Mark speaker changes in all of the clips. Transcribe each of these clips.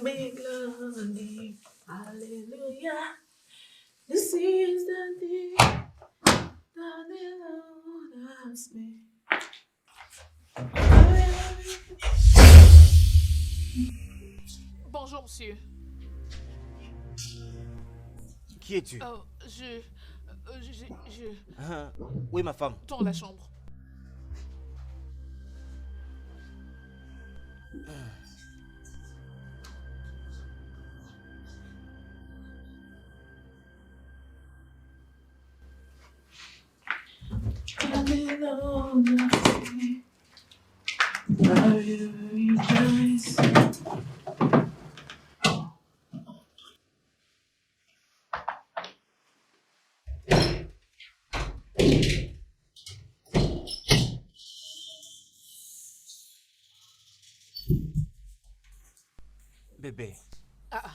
Speaker 1: big lonely. Hallelujah. This is the day that the Lord has made.
Speaker 2: Bonjour, monsieur.
Speaker 3: Qui es-tu?
Speaker 2: Je...
Speaker 3: Oui, ma femme.
Speaker 2: Dans la chambre.
Speaker 3: Bébé,
Speaker 2: Ah,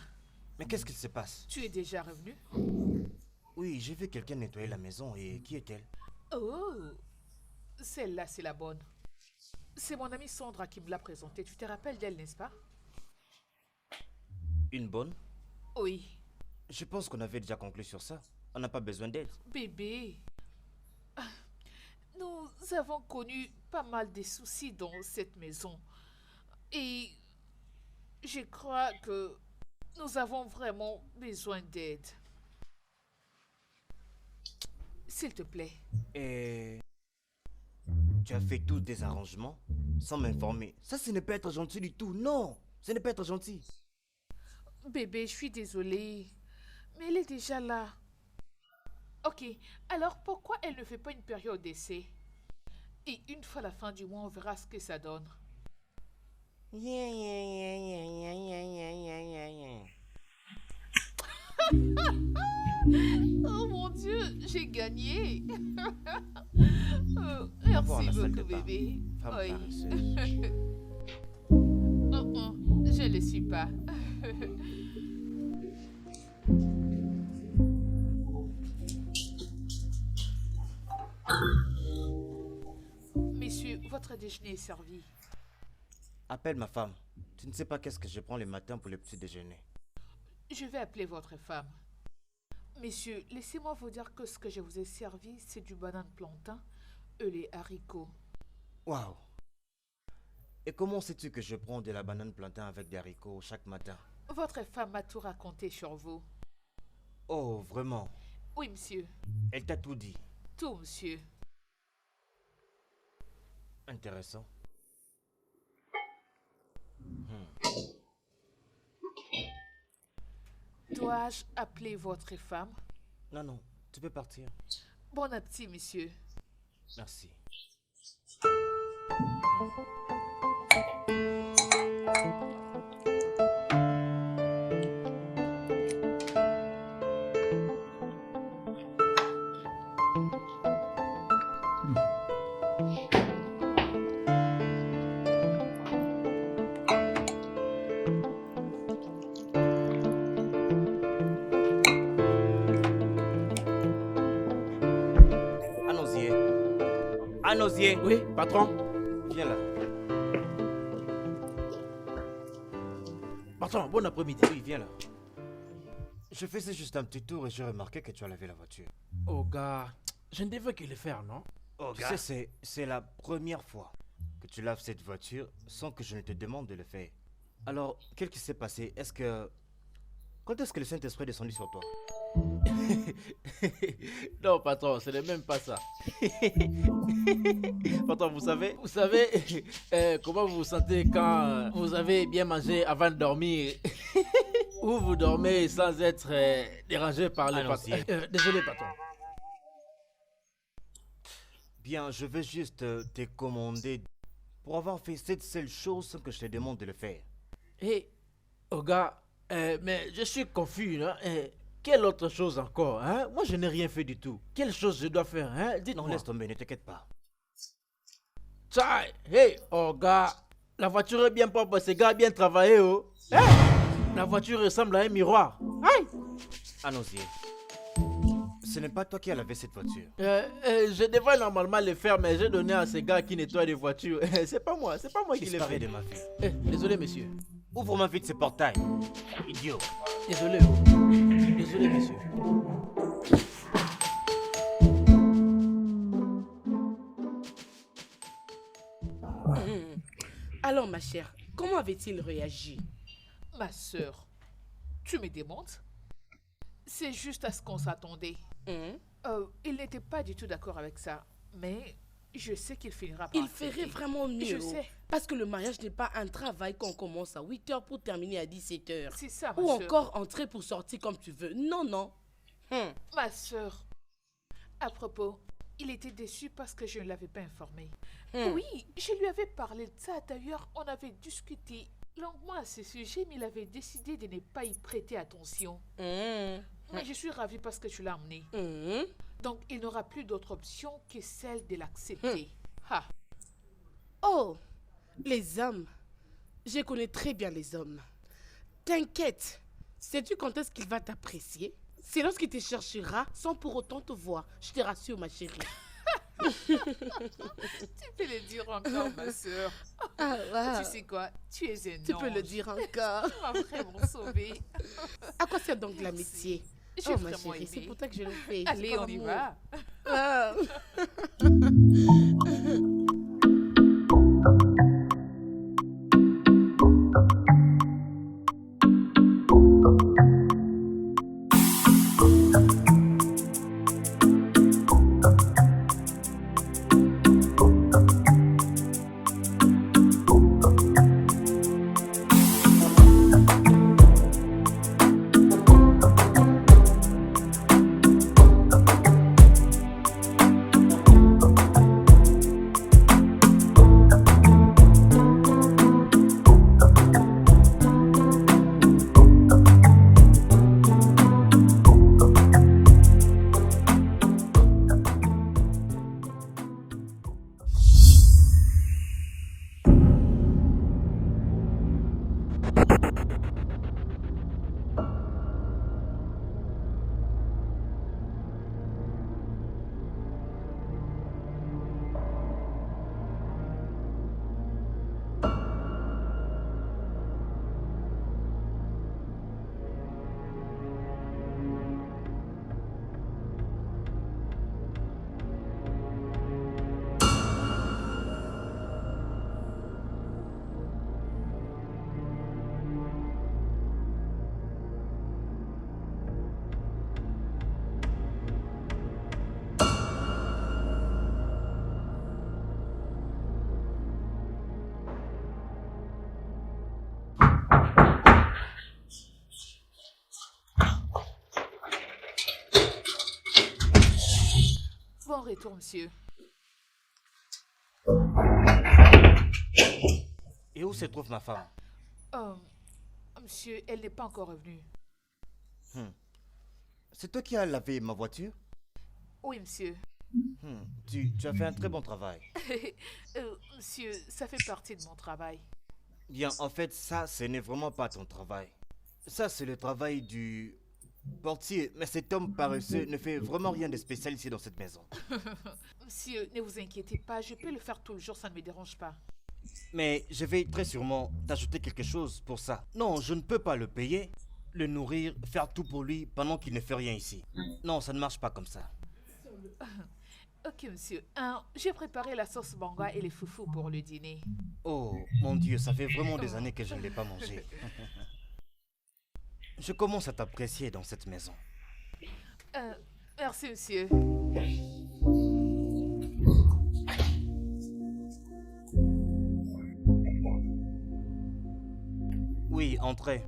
Speaker 3: mais qu'est-ce qui se passe?
Speaker 2: tu es déjà revenu?
Speaker 3: Oui, j'ai vu quelqu'un nettoyer la maison et qui est-elle?
Speaker 2: Oh, celle-là, c'est la bonne. C'est mon amie Sandra qui me l'a présentée. Tu te rappelles d'elle, n'est-ce pas?
Speaker 3: Une bonne?
Speaker 2: Oui.
Speaker 3: Je pense qu'on avait déjà conclu sur ça. On n'a pas besoin d'aide.
Speaker 2: Bébé, nous avons connu pas mal de soucis dans cette maison. Et je crois que nous avons vraiment besoin d'aide. S'il te plaît.
Speaker 3: Et... tu as fait tous des arrangements sans m'informer. Ça, ce n'est pas être gentil du tout. Non, ce n'est pas être gentil.
Speaker 2: Bébé, je suis désolée. Mais elle est déjà là. Ok, alors pourquoi elle ne fait pas une période d'essai? Et une fois la fin du mois, on verra ce que ça donne. Oh mon Dieu, j'ai gagné.
Speaker 3: Voir la
Speaker 2: Merci
Speaker 3: salle de
Speaker 2: beaucoup,
Speaker 3: bain.
Speaker 2: bébé.
Speaker 3: Femme
Speaker 2: Oui.
Speaker 3: paresseuse.
Speaker 2: Je ne le suis pas. Messieurs, votre déjeuner est servi.
Speaker 3: Appelle ma femme. Tu ne sais pas qu'est-ce que je prends le matin pour le petit déjeuner.
Speaker 2: Je vais appeler votre femme. Messieurs, laissez-moi vous dire que ce que je vous ai servi, c'est du banane plantain et les haricots.
Speaker 3: Waouh! Et comment sais-tu que je prends de la banane plantain avec des haricots chaque matin?
Speaker 2: Votre femme m'a tout raconté sur vous.
Speaker 3: Oh, vraiment?
Speaker 2: Oui, monsieur.
Speaker 3: Elle t'a tout dit.
Speaker 2: Tout, monsieur.
Speaker 3: Intéressant.
Speaker 2: Dois-je appeler votre femme?
Speaker 3: Non, non, tu peux partir.
Speaker 2: Bon appétit, monsieur.
Speaker 3: Merci. Anosier.
Speaker 4: Oui, patron.
Speaker 3: Viens là.
Speaker 4: Patron, bon après-midi.
Speaker 3: Oui, viens là. Je faisais juste un petit tour et j'ai remarqué que tu as lavé la voiture.
Speaker 4: Oh gars, je ne devais que le faire, non?
Speaker 3: Oh, tu sais, c'est la première fois que tu laves cette voiture sans que je ne te demande de le faire. Alors, qu'est-ce qui s'est passé? Quand est-ce que le Saint-Esprit est descendu sur toi?
Speaker 4: Non, patron, ce n'est même pas ça. Patron, vous savez comment vous vous sentez quand vous avez bien mangé avant de dormir ou vous dormez sans être dérangé par les patron. Désolé, patron.
Speaker 3: Bien, je vais juste te commander pour avoir fait cette seule chose sans que je te demande de le faire.
Speaker 4: Hé, oh gars, mais je suis confus, hein? Quelle autre chose encore, hein? Moi, je n'ai rien fait du tout. Quelle chose je dois faire, hein? Dites-moi.
Speaker 3: Non, laisse tomber, ne t'inquiète pas.
Speaker 4: Tchai! Hey, oh gars, la voiture est bien propre, ce gars a bien travaillé, oh. Hein? La voiture ressemble à un miroir. Aïe!
Speaker 3: Anosier, ce n'est pas toi qui as lavé cette voiture.
Speaker 4: Je devrais normalement le faire, mais j'ai donné à ce gars qui nettoie les voitures. C'est pas moi qui le fais.
Speaker 3: Disparais de ma vie.
Speaker 4: Désolé, monsieur.
Speaker 3: Ouvre-moi vite ce portail. Idiot.
Speaker 4: Désolé, oh. Désolé, monsieur.
Speaker 1: Alors, ma chère, comment avait-il réagi?
Speaker 2: Ma sœur, tu me démontes? C'est juste à ce qu'on s'attendait. Il n'était pas du tout d'accord avec ça, mais je sais qu'il finira par
Speaker 1: Il
Speaker 2: accepter.
Speaker 1: ferait vraiment mieux.
Speaker 2: Je sais.
Speaker 1: Parce que le mariage n'est pas un travail qu'on commence à 8 heures pour terminer à 17 heures.
Speaker 2: C'est ça, ma
Speaker 1: Ou
Speaker 2: sœur.
Speaker 1: encore entrer pour sortir comme tu veux. Non, non.
Speaker 2: Ma sœur, à propos, il était déçu parce que je ne l'avais pas informé. Oui, je lui avais parlé de ça. D'ailleurs, on avait discuté longuement à ce sujet, mais il avait décidé de ne pas y prêter attention. Mais je suis ravie parce que tu l'as emmené. Donc, il n'aura plus d'autre option que celle de l'accepter. Ah,
Speaker 1: Oh, les hommes. Je connais très bien les hommes. T'inquiète. Sais-tu quand est-ce qu'il va t'apprécier? C'est lorsqu'il te cherchera sans pour autant te voir. Je te rassure, ma chérie.
Speaker 2: tu peux le dire encore, ma sœur.
Speaker 1: Ah,
Speaker 2: Tu sais quoi? Tu es un
Speaker 1: tu peux le
Speaker 2: ange.
Speaker 1: dire encore.
Speaker 2: Tu m'as vraiment sauvée.
Speaker 1: À quoi sert donc l'amitié?
Speaker 2: J'ai
Speaker 1: Oh, ma
Speaker 2: vraiment
Speaker 1: chérie, c'est
Speaker 2: aimé.
Speaker 1: pour ça que je le fais.
Speaker 2: Allez,
Speaker 1: C'est
Speaker 2: on
Speaker 1: par
Speaker 2: y
Speaker 1: amour.
Speaker 2: va.
Speaker 1: Ah.
Speaker 2: Bon retour, monsieur.
Speaker 3: Et où se trouve ma femme?
Speaker 2: Monsieur, elle n'est pas encore revenue.
Speaker 3: C'est toi qui as lavé ma voiture?
Speaker 2: Oui, monsieur.
Speaker 3: Tu as fait un très bon travail.
Speaker 2: Monsieur, ça fait partie de mon travail.
Speaker 3: Bien, en fait, ça, ce n'est vraiment pas ton travail. Ça, c'est le travail du portier. Mais cet homme paresseux ne fait vraiment rien de spécial ici dans cette maison.
Speaker 2: Monsieur, ne vous inquiétez pas, je peux le faire tout le jour, ça ne me dérange pas.
Speaker 3: Mais je vais très sûrement t'ajouter quelque chose pour ça. Non, je ne peux pas le payer, le nourrir, faire tout pour lui pendant qu'il ne fait rien ici. Non, ça ne marche pas comme ça.
Speaker 2: Ok, monsieur. J'ai préparé la sauce banga et les foufous pour le dîner.
Speaker 3: Oh, mon Dieu, ça fait vraiment des années que je ne l'ai pas mangé. Je commence à t'apprécier dans cette maison.
Speaker 2: Merci, monsieur.
Speaker 3: Oui, entrez.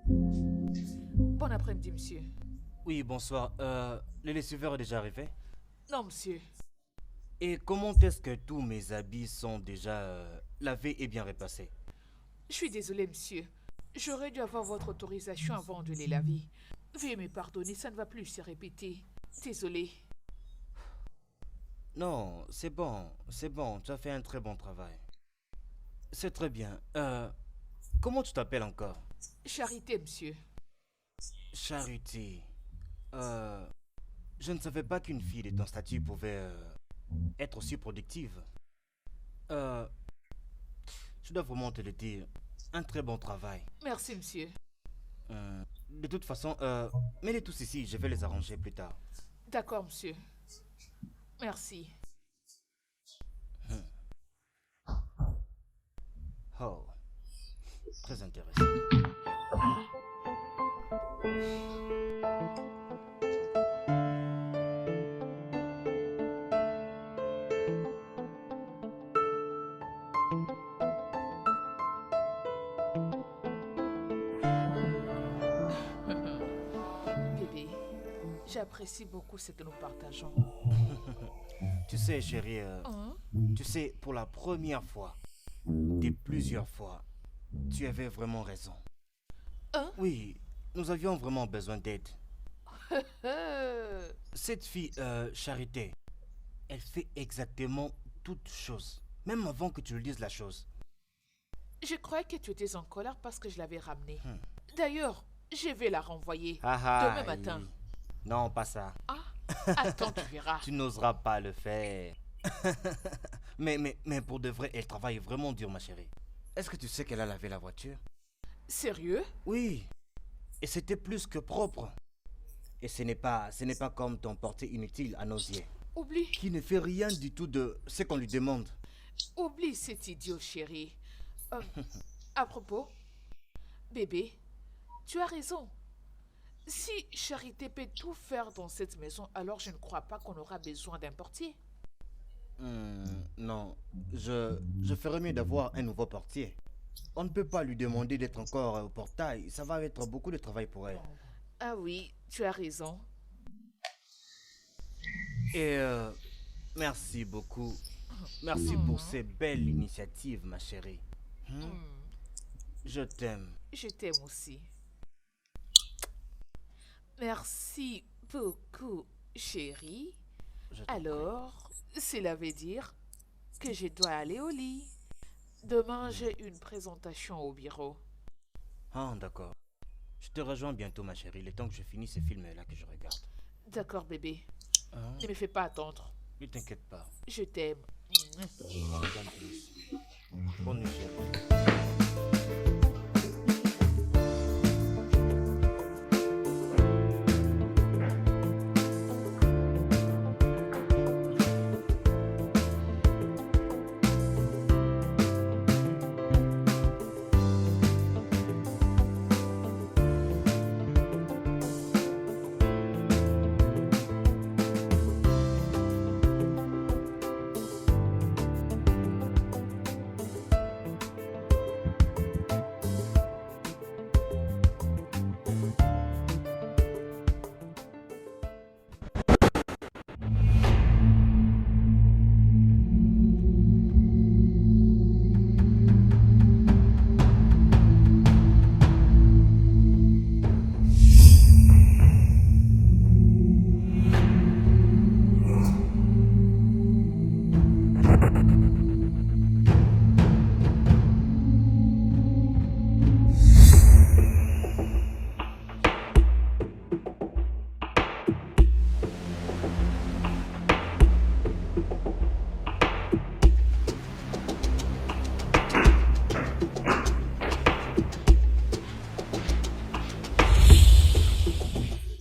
Speaker 2: Bon après-midi, monsieur.
Speaker 3: Oui, bonsoir. Le lessiveur est déjà arrivé?
Speaker 2: Non, monsieur.
Speaker 3: Et comment est-ce que tous mes habits sont déjà lavés et bien repassés?
Speaker 2: Je suis désolée, monsieur. J'aurais dû avoir votre autorisation avant de les laver. Veuillez me pardonner, ça ne va plus se répéter. Désolée.
Speaker 3: Non, c'est bon, tu as fait un très bon travail. C'est très bien. Comment tu t'appelles encore?
Speaker 2: Charité, monsieur.
Speaker 3: Charité. Je ne savais pas qu'une fille de ton statut pouvait être aussi productive. Euh, je dois vraiment te le dire. Un très bon travail.
Speaker 2: Merci, monsieur.
Speaker 3: De toute façon, mets-les tous ici, je vais les arranger plus tard.
Speaker 2: D'accord, monsieur. Merci.
Speaker 3: Oh, très intéressant.
Speaker 2: Bébé, j'apprécie beaucoup ce que nous partageons.
Speaker 3: Tu sais, chérie,
Speaker 2: Hein?
Speaker 3: tu sais, pour la première fois, de plusieurs fois, tu avais vraiment raison.
Speaker 2: Hein?
Speaker 3: Oui, nous avions vraiment besoin d'aide.
Speaker 2: Euh,
Speaker 3: Cette fille, Charité, elle fait exactement toutes choses, même avant que tu lui dises la chose.
Speaker 2: je croyais que tu étais en colère parce que je l'avais ramenée. D'ailleurs, je vais la renvoyer demain matin.
Speaker 3: Non, pas ça.
Speaker 2: Ah, attends, tu verras.
Speaker 3: Tu n'oseras pas le faire. mais pour de vrai, elle travaille vraiment dur, ma chérie. Est-ce que tu sais qu'elle a lavé la voiture?
Speaker 2: Sérieux?
Speaker 3: Oui. Et c'était plus que propre. Et ce n'est pas comme ton porté inutile à nos yeux,
Speaker 2: Oublie,
Speaker 3: qui ne fait rien du tout de ce qu'on lui demande.
Speaker 2: oublie cet idiot, chéri. À propos, bébé, tu as raison. Si Charité peut tout faire dans cette maison, alors je ne crois pas qu'on aura besoin d'un portier.
Speaker 3: Non, je ferais mieux d'avoir un nouveau portier. On ne peut pas lui demander d'être encore au portail. Ça va être beaucoup de travail pour elle.
Speaker 2: Ah oui, tu as raison.
Speaker 3: Et merci beaucoup. Merci pour ces belles initiatives, ma chérie. Je t'aime.
Speaker 2: Je t'aime aussi. Merci beaucoup, chérie.
Speaker 3: Je t'en prie.
Speaker 2: Alors, cela veut dire que je dois aller au lit. Demain, j'ai une présentation au bureau.
Speaker 3: Ah, d'accord. Je te rejoins bientôt, ma chérie. Le temps que je finisse ces films-là que je regarde.
Speaker 2: D'accord, bébé.
Speaker 3: Hein?
Speaker 2: Ne me fais pas attendre.
Speaker 3: Ne t'inquiète pas.
Speaker 2: Je t'aime.
Speaker 3: Regarde plus. Bonne nuit, chérie.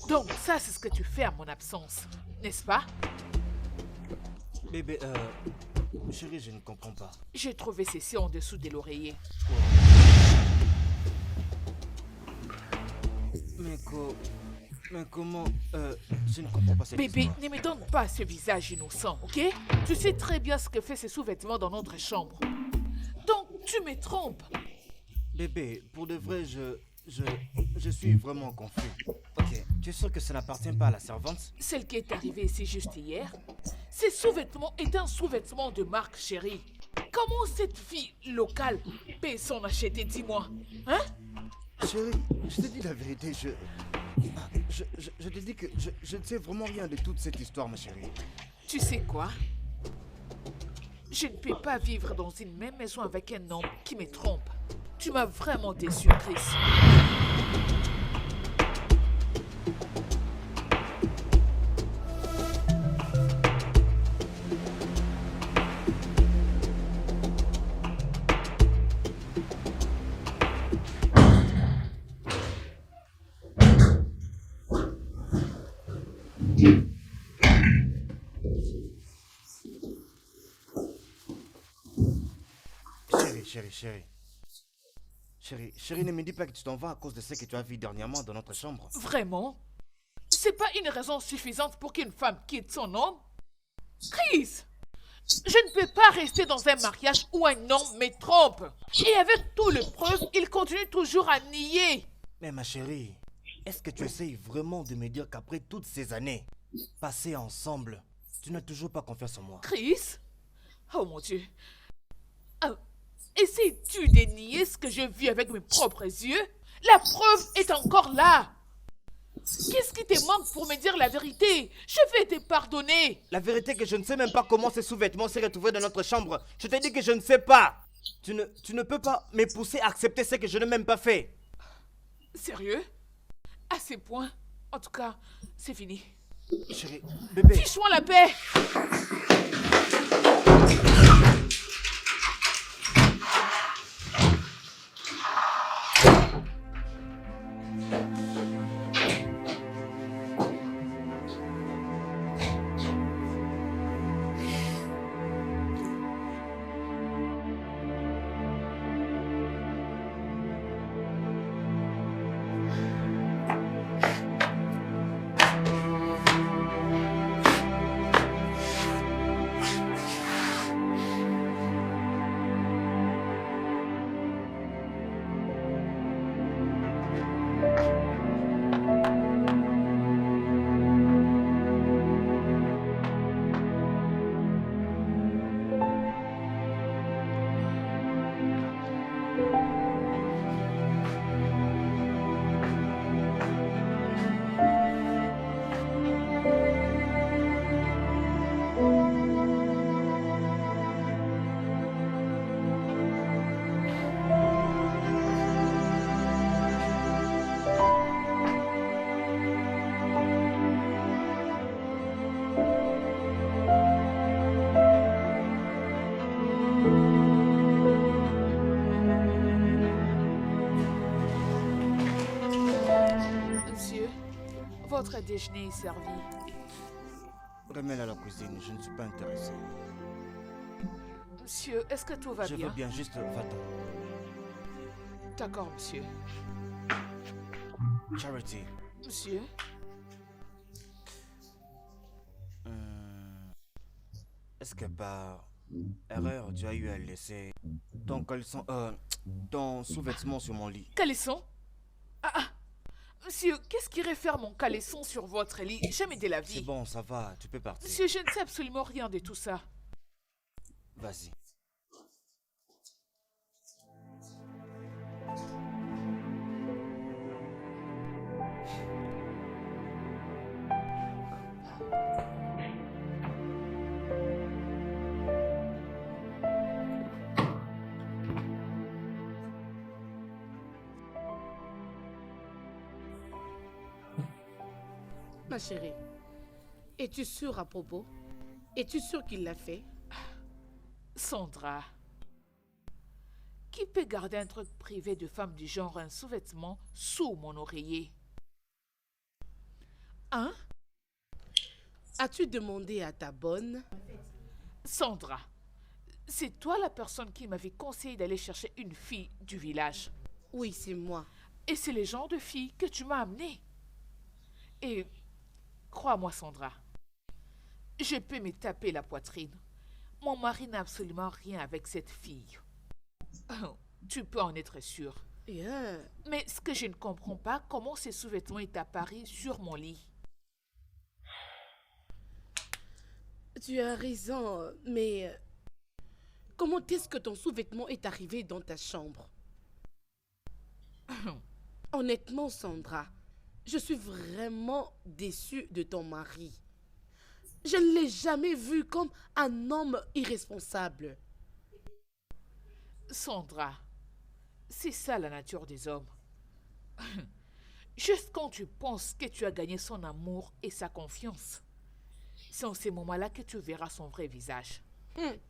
Speaker 2: Donc, ça, c'est ce que tu fais à mon absence, n'est-ce pas?
Speaker 3: Bébé, chérie, je ne comprends pas.
Speaker 2: J'ai trouvé ceci en dessous de l'oreiller.
Speaker 3: Mais comment... je ne comprends pas cette
Speaker 2: Bébé,
Speaker 3: histoire.
Speaker 2: ne me donne pas ce visage innocent, ok? Tu sais très bien ce que fait ces sous-vêtements dans notre chambre. Donc, tu me trompes.
Speaker 3: Bébé, pour de vrai, je suis vraiment confus. Ok, tu es sûr que ça n'appartient pas à la servante?
Speaker 2: Celle qui est arrivée ici juste hier, ces sous-vêtements est un sous-vêtement de marque, chérie. Comment cette fille locale peut s'en acheter, dis-moi? Hein?
Speaker 3: Chérie, je te dis la vérité, je te dis que je ne sais vraiment rien de toute cette histoire, ma chérie.
Speaker 2: Tu sais quoi? Je ne peux pas vivre dans une même maison avec un homme qui me trompe. Tu m'as vraiment déçu, Chris.
Speaker 3: Chérie, chérie. Chérie, ne me dis pas que tu t'en vas à cause de ce que tu as vu dernièrement dans notre chambre.
Speaker 2: Vraiment? C'est pas une raison suffisante pour qu'une femme quitte son homme? Chris! Je ne peux pas rester dans un mariage où un homme me trompe. Et avec toutes les preuves, il continue toujours à nier.
Speaker 3: Mais ma chérie, est-ce que tu essayes vraiment de me dire qu'après toutes ces années passées ensemble, tu n'as toujours pas confiance en moi?
Speaker 2: Chris? Oh mon Dieu. Essayes-tu de nier ce que j'ai vu avec mes propres yeux? La preuve est encore là. Qu'est-ce qui te manque pour me dire la vérité? Je vais te pardonner.
Speaker 3: La vérité est que je ne sais même pas comment ces sous-vêtements s'est retrouvé dans notre chambre. Je t'ai dit que je ne sais pas. Tu ne peux pas me pousser à accepter ce que je n'ai même pas fait.
Speaker 2: Sérieux? À ces points? En tout cas, c'est fini.
Speaker 3: Chérie, bébé.
Speaker 2: Fiche-moi la paix! Votre déjeuner est servi.
Speaker 3: Remets-la à la cuisine, je ne suis pas intéressé.
Speaker 2: Monsieur, est-ce que tout va
Speaker 3: Je
Speaker 2: bien?
Speaker 3: veux bien, juste va-t'en.
Speaker 2: D'accord, monsieur.
Speaker 3: Charity,
Speaker 2: Monsieur?
Speaker 3: est-ce que par erreur tu as eu à laisser ton caleçon, ton sous-vêtement sur mon lit?
Speaker 2: Caleçon? Monsieur, qu'est-ce qui réfère mon caleçon sur votre lit? Jamais de la
Speaker 3: C'est
Speaker 2: vie.
Speaker 3: bon, ça va, tu peux partir.
Speaker 2: Monsieur, je ne sais absolument rien de tout ça.
Speaker 3: Vas-y.
Speaker 1: Ma chérie, es-tu sûre à propos? Es-tu sûre qu'il l'a fait?
Speaker 2: Sandra, qui peut garder un truc privé de femme du genre un sous-vêtement sous mon oreiller? Hein?
Speaker 1: As-tu demandé à ta bonne?
Speaker 2: Sandra, c'est toi la personne qui m'avait conseillé d'aller chercher une fille du village.
Speaker 1: Oui, c'est moi.
Speaker 2: Et c'est le genre de fille que tu m'as amenée. Et crois-moi, Sandra, je peux me taper la poitrine. Mon mari n'a absolument rien avec cette fille. Tu peux en être sûr.
Speaker 1: Yeah.
Speaker 2: Mais ce que je ne comprends pas, comment ces sous-vêtements est apparu sur mon lit.
Speaker 1: Tu as raison, mais comment est-ce que ton sous-vêtement est arrivé dans ta chambre? Honnêtement, Sandra, je suis vraiment déçue de ton mari. Je ne l'ai jamais vu comme un homme irresponsable.
Speaker 2: Sandra, c'est ça la nature des hommes. Juste quand tu penses que tu as gagné son amour et sa confiance, c'est en ces moments-là que tu verras son vrai visage.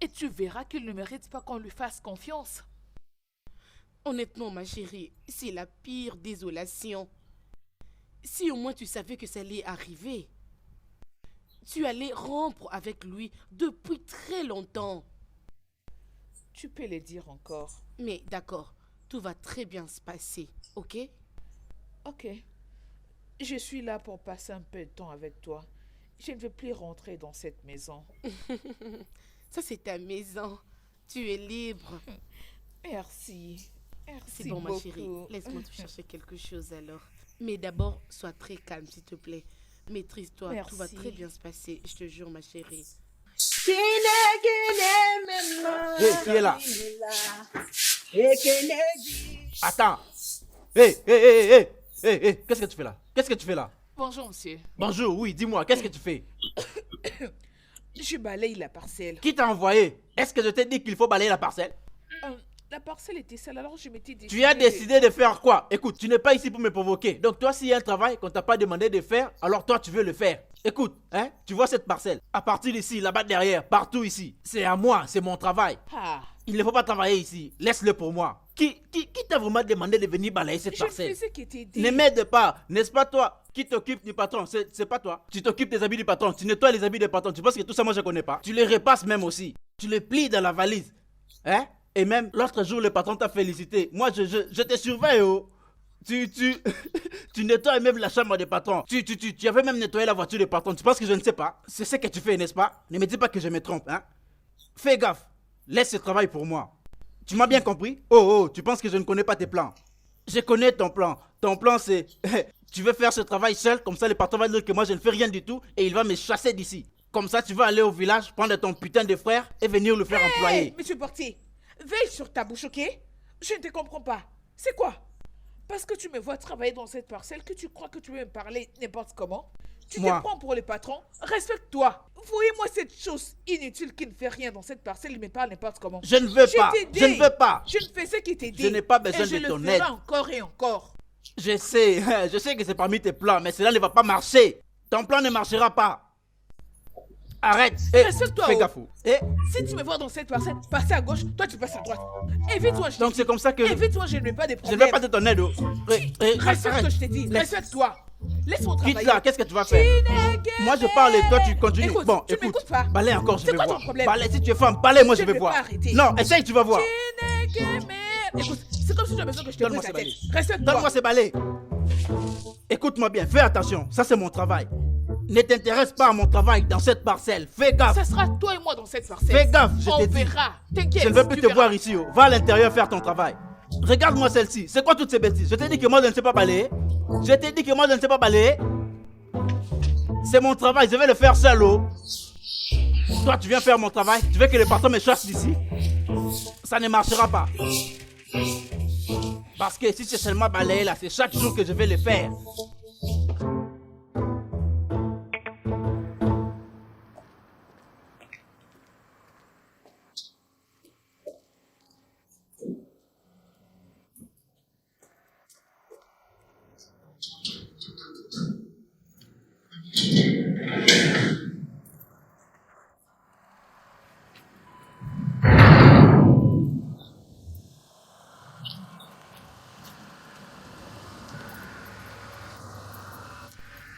Speaker 2: Et tu verras qu'il ne mérite pas qu'on lui fasse confiance.
Speaker 1: Honnêtement, ma chérie, c'est la pire désolation. Si au moins tu savais que ça allait arriver, tu allais rompre avec lui depuis très longtemps.
Speaker 2: Tu peux les dire encore.
Speaker 1: Mais d'accord, tout va très bien se passer, ok?
Speaker 2: Ok. Je suis là pour passer un peu de temps avec toi. Je ne veux plus rentrer dans cette maison.
Speaker 1: Ça, c'est ta maison. Tu es libre.
Speaker 2: Merci. Merci
Speaker 1: C'est bon, ma
Speaker 2: beaucoup.
Speaker 1: chérie. Laisse-moi te chercher quelque chose alors. Mais d'abord, sois très calme, s'il te plaît. Maîtrise-toi, tout va
Speaker 2: Merci.
Speaker 1: très bien se passer. Je te jure, ma chérie.
Speaker 4: Hé, qui est là? Attends. Hé, hé, hé, hé, hé, hé, qu'est-ce que tu fais là? Qu'est-ce que tu fais là?
Speaker 2: Bonjour, monsieur.
Speaker 4: Bonjour, oui, dis-moi, qu'est-ce que tu fais?
Speaker 2: Je balaye la parcelle.
Speaker 4: Qui t'a envoyé? Est-ce que je t'ai dit qu'il faut balayer la parcelle?
Speaker 2: La parcelle était sale, alors je m'étais décidé...
Speaker 4: Tu as décidé de faire quoi? Écoute, tu n'es pas ici pour me provoquer. Donc toi, s'il y a un travail qu'on t'a pas demandé de faire, alors toi, tu veux le faire. Écoute, hein, tu vois cette parcelle? À partir d'ici, là-bas derrière, partout ici. C'est à moi, c'est mon travail.
Speaker 2: Ah,
Speaker 4: Il ne faut pas travailler ici. Laisse-le pour moi. Qui t'a vraiment demandé de venir balayer cette
Speaker 2: je
Speaker 4: parcelle?
Speaker 2: fais ce qui était dit.
Speaker 4: Ne m'aide pas, n'est-ce pas toi qui t'occupe du patron? C'est pas toi. Tu t'occupes des habits du patron, tu nettoies les habits du patron. Tu penses que tout ça, moi, je connais pas? Tu les repasses même aussi. Tu les plies dans la valise. Hein? Et même l'autre jour, le patron t'a félicité. Moi, je te surveille, oh. Tu nettoies même la chambre des patrons. Tu avais même nettoyé la voiture des patrons. Tu penses que je ne sais pas? C'est ce que tu fais, n'est-ce pas? Ne me dis pas que je me trompe, hein? Fais gaffe. Laisse ce travail pour moi. Tu m'as bien compris? Oh, tu penses que je ne connais pas tes plans? Je connais ton plan. Ton plan, c'est... tu veux faire ce travail seul, comme ça le patron va dire que moi je ne fais rien du tout et il va me chasser d'ici. Comme ça, tu vas aller au village, prendre ton putain de frère et venir le faire employer.
Speaker 2: Hey, monsieur Portier, veille sur ta bouche, ok? Je ne te comprends pas. C'est quoi? Parce que tu me vois travailler dans cette parcelle que tu crois que tu veux me parler n'importe comment? Tu
Speaker 4: Moi.
Speaker 2: te prends pour le patron? Respecte-toi. Voyez-moi cette chose inutile qui ne fait rien dans cette parcelle, il me parle n'importe comment.
Speaker 4: Je ne veux pas.
Speaker 2: t'ai dit.
Speaker 4: Je ne veux pas.
Speaker 2: Je ne fais ce qui t'est dit.
Speaker 4: Je n'ai pas besoin
Speaker 2: et
Speaker 4: de ton
Speaker 2: je le ferai
Speaker 4: aide.
Speaker 2: encore et encore.
Speaker 4: Je sais que c'est parmi tes plans, mais cela ne va pas marcher. Ton plan ne marchera pas. Arrête.
Speaker 2: Respecte-toi,
Speaker 4: Fais
Speaker 2: oh.
Speaker 4: gaffe.
Speaker 2: Si tu me vois dans cette parcelle, passer à gauche, toi tu passes à droite. Évite-moi, je t'ai
Speaker 4: Donc
Speaker 2: dit.
Speaker 4: c'est comme ça que...
Speaker 2: Évite-moi, je ne veux pas de
Speaker 4: Je
Speaker 2: problème.
Speaker 4: ne vais pas te ton aide. Oh.
Speaker 2: Respecte ce que
Speaker 4: Arrête.
Speaker 2: je t'ai dit.
Speaker 4: Laisse.
Speaker 2: Respecte-toi. Laisse-moi travailler.
Speaker 4: Quitte là, qu'est-ce que tu vas faire? Moi je parle et toi tu continues.
Speaker 2: Écoute,
Speaker 4: Bon,
Speaker 2: tu
Speaker 4: écoute.
Speaker 2: m'écoutes pas.
Speaker 4: Balai encore, je
Speaker 2: C'est
Speaker 4: vais
Speaker 2: quoi ton
Speaker 4: voir.
Speaker 2: problème?
Speaker 4: Balai, si tu es femme, balai, moi je
Speaker 2: Je
Speaker 4: vais
Speaker 2: ne vais
Speaker 4: voir.
Speaker 2: pas arrêter.
Speaker 4: Non, essaye, tu vas voir.
Speaker 2: Écoute, c'est comme si tu as besoin que je te
Speaker 4: Donne-moi
Speaker 2: brise
Speaker 4: ces
Speaker 2: la tête.
Speaker 4: balais.
Speaker 2: Respecte-toi.
Speaker 4: Donne-moi ces balais. Écoute-moi bien, fais attention. Ça c'est mon travail. Ne t'intéresse pas à mon travail dans cette parcelle. Fais gaffe.
Speaker 2: Ça sera toi et moi dans cette parcelle.
Speaker 4: Fais gaffe, je
Speaker 2: On
Speaker 4: t'ai dit.
Speaker 2: verra. T'inquiète.
Speaker 4: Je ne veux plus
Speaker 2: tu
Speaker 4: te
Speaker 2: verras.
Speaker 4: voir ici. Oh. Va à l'intérieur faire ton travail. Regarde-moi celle-ci. C'est quoi toutes ces bêtises? Je t'ai dit que moi je ne sais pas balayer. Je t'ai dit que moi je ne sais pas balayer. C'est mon travail, je vais le faire seul. Oh. Toi tu viens faire mon travail. Tu veux que le patron me chasse d'ici? Ça ne marchera pas. Parce que si c'est seulement balayer là, c'est chaque jour que je vais le faire.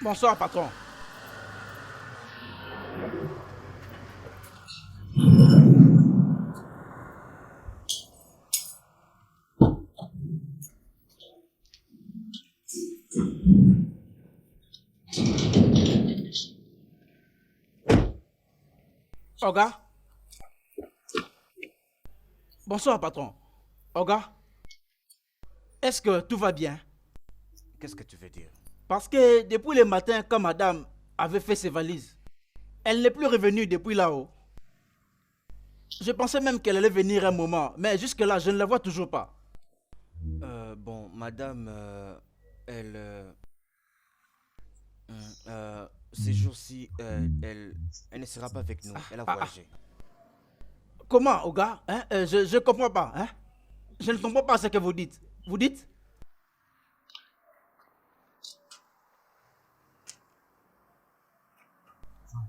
Speaker 4: Bonsoir, patron. Oga? Bonsoir, patron. Oga? Est-ce que tout va bien?
Speaker 3: Qu'est-ce que tu veux dire?
Speaker 4: Parce que depuis le matin, quand madame avait fait ses valises, elle n'est plus revenue depuis là-haut. Je pensais même qu'elle allait venir un moment, mais jusque-là, je ne la vois toujours pas.
Speaker 3: Bon, madame, ces jours-ci, elle ne sera pas avec nous. Elle a voyagé.
Speaker 4: Comment, Oga? Hein? Je ne comprends pas. Hein? Je ne comprends pas ce que vous dites. Vous dites?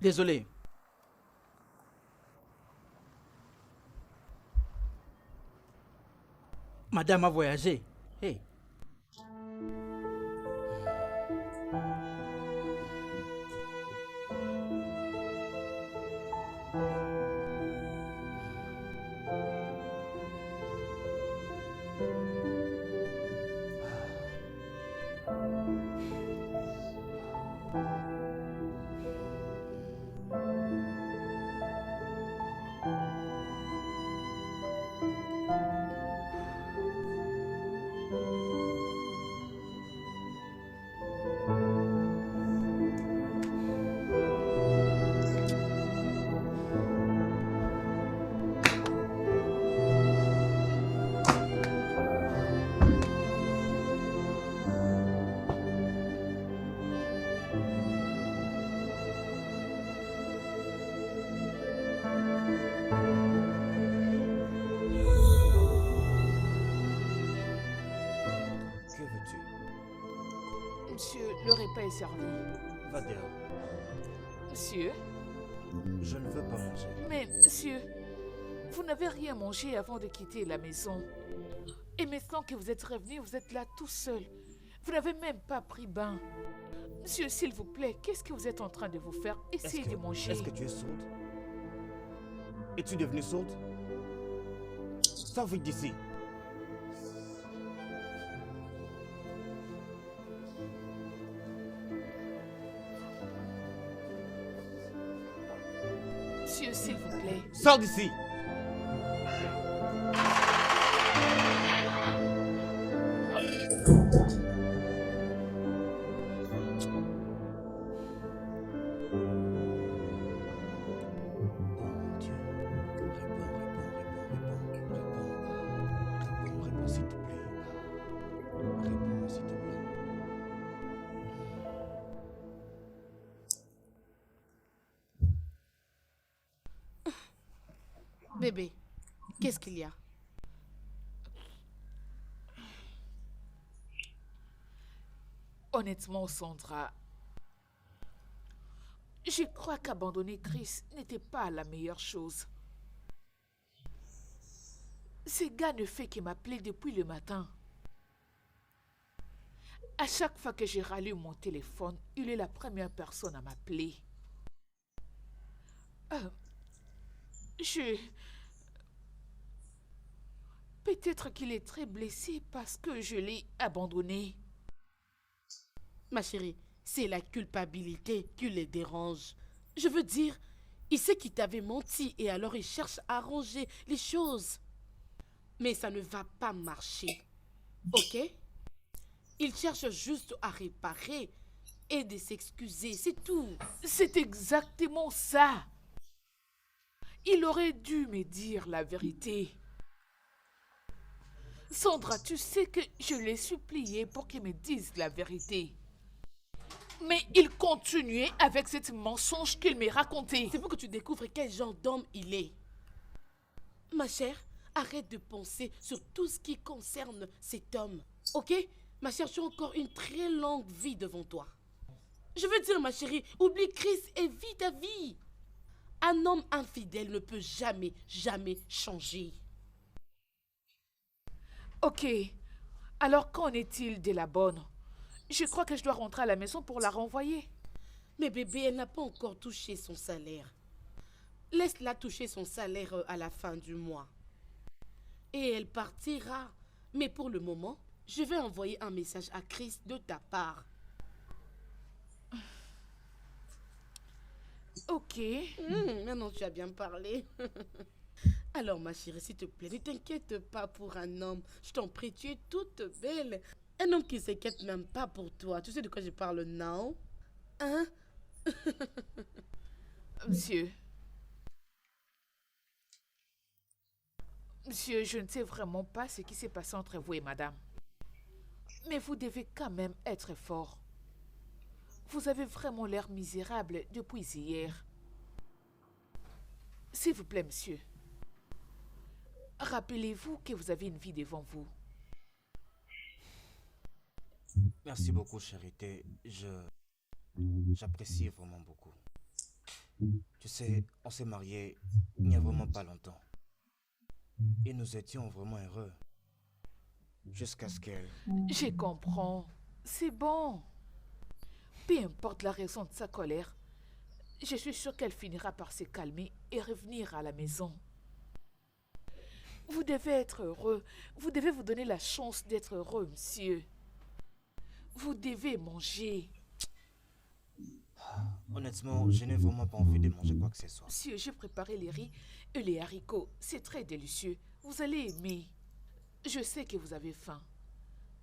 Speaker 4: Désolé. Madame a voyagé. Hey.
Speaker 2: Le repas est servi.
Speaker 3: Va dehors.
Speaker 2: Monsieur,
Speaker 3: Je ne veux pas manger.
Speaker 2: mais monsieur, vous n'avez rien mangé avant de quitter la maison. Et maintenant que vous êtes revenu, vous êtes là tout seul. Vous n'avez même pas pris bain. Monsieur, s'il vous plaît, qu'est-ce que vous êtes en train de vous faire? Essayez de manger.
Speaker 3: Est-ce que tu es sourde? Es-tu devenue sourde? Sors vite d'ici.
Speaker 2: Monsieur, s'il vous plaît.
Speaker 3: Sors d'ici. Oh mon Dieu. Réponds, s'il te plaît. Réponds, s'il te plaît.
Speaker 1: Bébé, qu'est-ce qu'il y a?
Speaker 2: Honnêtement, Sandra, je crois qu'abandonner Chris n'était pas la meilleure chose. Ce gars ne fait que m'appeler depuis le matin. À chaque fois que je rallume mon téléphone, il est la première personne à m'appeler. Peut-être qu'il est très blessé parce que je l'ai abandonné.
Speaker 1: Ma chérie, c'est la culpabilité qui les dérange. Je veux dire, il sait qu'il t'avait menti et alors il cherche à arranger les choses. Mais ça ne va pas marcher. Ok? Il cherche juste à réparer et de s'excuser, c'est tout.
Speaker 2: C'est exactement ça. Il aurait dû me dire la vérité. Sandra, tu sais que je l'ai supplié pour qu'il me dise la vérité. Mais il continuait avec cette mensonge qu'il m'a raconté.
Speaker 1: C'est pour que tu découvres quel genre d'homme il est. Ma chère, arrête de penser sur tout ce qui concerne cet homme. Ok? Ma chère, tu as encore une très longue vie devant toi. Je veux dire, ma chérie, oublie Chris et vis ta vie. Un homme infidèle ne peut jamais, jamais changer.
Speaker 2: Ok, alors qu'en est-il de la bonne? Je crois que je dois rentrer à la maison pour la renvoyer.
Speaker 1: Mais bébé, elle n'a pas encore touché son salaire. Laisse-la toucher son salaire à la fin du mois. Et elle partira. Mais pour le moment, je vais envoyer un message à Chris de ta part.
Speaker 2: Ok.
Speaker 1: Maintenant, tu as bien parlé. Alors, ma chérie, s'il te plaît, ne t'inquiète pas pour un homme. Je t'en prie, tu es toute belle. Un homme qui ne s'inquiète même pas pour toi. Tu sais de quoi je parle, non? Hein?
Speaker 2: Monsieur. Monsieur, je ne sais vraiment pas ce qui s'est passé entre vous et madame. Mais vous devez quand même être fort. Vous avez vraiment l'air misérable depuis hier. S'il vous plaît, monsieur. Rappelez-vous que vous avez une vie devant vous.
Speaker 3: Merci beaucoup, Charité. J'apprécie vraiment beaucoup. Tu sais, on s'est mariés il n'y a vraiment pas longtemps. Et nous étions vraiment heureux. Jusqu'à ce qu'elle...
Speaker 2: Je comprends. C'est bon. Peu importe la raison de sa colère, je suis sûre qu'elle finira par se calmer et revenir à la maison. Vous devez être heureux. Vous devez vous donner la chance d'être heureux, monsieur. Vous devez manger.
Speaker 3: Honnêtement, je n'ai vraiment pas envie de manger quoi que ce soit.
Speaker 2: Monsieur, j'ai préparé les riz et les haricots. C'est très délicieux. Vous allez aimer. Je sais que vous avez faim.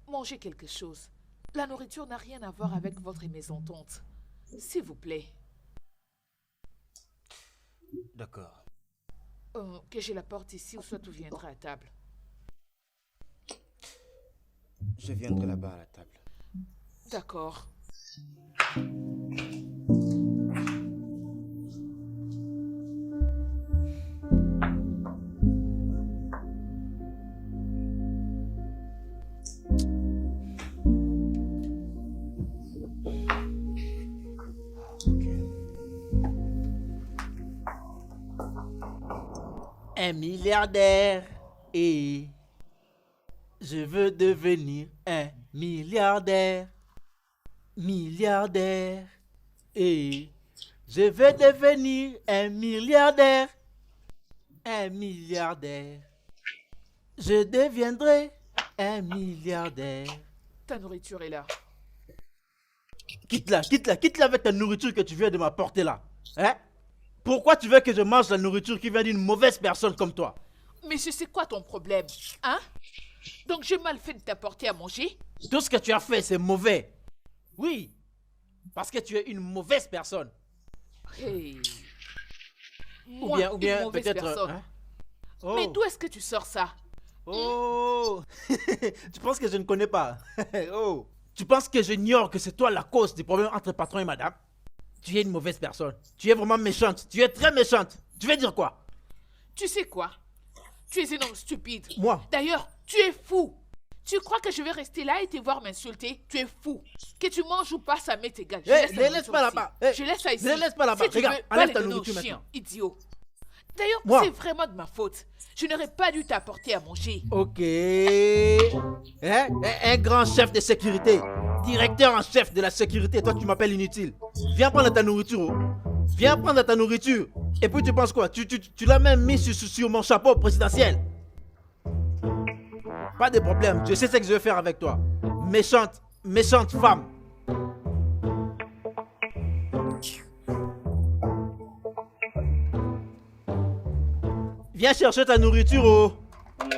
Speaker 2: Mangez quelque chose. La nourriture n'a rien à voir avec votre mésentente. S'il vous plaît.
Speaker 3: D'accord.
Speaker 2: Que je la porte ici ou soit tu viendras à table.
Speaker 3: Je viendrai là-bas à la table.
Speaker 2: D'accord.
Speaker 4: Un milliardaire et je veux devenir un milliardaire. Milliardaire et je veux devenir un milliardaire. Un milliardaire. Je deviendrai un milliardaire.
Speaker 2: Ta nourriture est là.
Speaker 4: Quitte-la avec ta nourriture que tu viens de m'apporter là. Hein? Pourquoi tu veux que je mange la nourriture qui vient d'une mauvaise personne comme toi?
Speaker 2: Mais c'est quoi ton problème? Hein? Donc j'ai mal fait de t'apporter à manger?
Speaker 4: Tout ce que tu as fait, c'est mauvais. Oui, parce que tu es une mauvaise personne.
Speaker 2: Hey.
Speaker 4: Ou bien
Speaker 2: une mauvaise
Speaker 4: peut-être...
Speaker 2: personne.
Speaker 4: hein?
Speaker 2: Mais
Speaker 4: Oh,
Speaker 2: d'où est-ce que tu sors ça?
Speaker 4: oh. Tu penses que je ne connais pas? Oh. Tu penses que j'ignore que c'est toi la cause du problème entre patron et madame? Tu es une mauvaise personne. Tu es vraiment méchante. Tu es très méchante. Tu veux dire quoi?
Speaker 2: Tu sais quoi? Tu es un homme stupide.
Speaker 4: Moi?
Speaker 2: D'ailleurs, tu es fou. Tu crois que je vais rester là et te voir m'insulter? Tu es fou. Que tu manges ou pas, ça m'est égal. Je
Speaker 4: Hey,
Speaker 2: laisse
Speaker 4: ne
Speaker 2: la
Speaker 4: laisse
Speaker 2: nourriture
Speaker 4: pas
Speaker 2: ici.
Speaker 4: là-bas. Hey,
Speaker 2: Je laisse ça ici.
Speaker 4: ne laisse pas là-bas.
Speaker 2: Si tu
Speaker 4: Regarde,
Speaker 2: veux,
Speaker 4: enlève
Speaker 2: va
Speaker 4: ta
Speaker 2: les donner
Speaker 4: nourriture
Speaker 2: aux chiens,
Speaker 4: maintenant.
Speaker 2: idiot. D'ailleurs,
Speaker 4: Moi?
Speaker 2: c'est vraiment de ma faute. Je n'aurais pas dû t'apporter à manger.
Speaker 4: Ok. Hein? Un grand chef de sécurité. Directeur en chef de la sécurité. Toi, tu m'appelles inutile. Viens prendre ta nourriture. Oh. Viens prendre ta nourriture. Et puis tu penses quoi? Tu l'as même mis sur mon chapeau présidentiel. Pas de problème. Je sais ce que je vais faire avec toi. Méchante femme. Viens chercher ta nourriture, oh.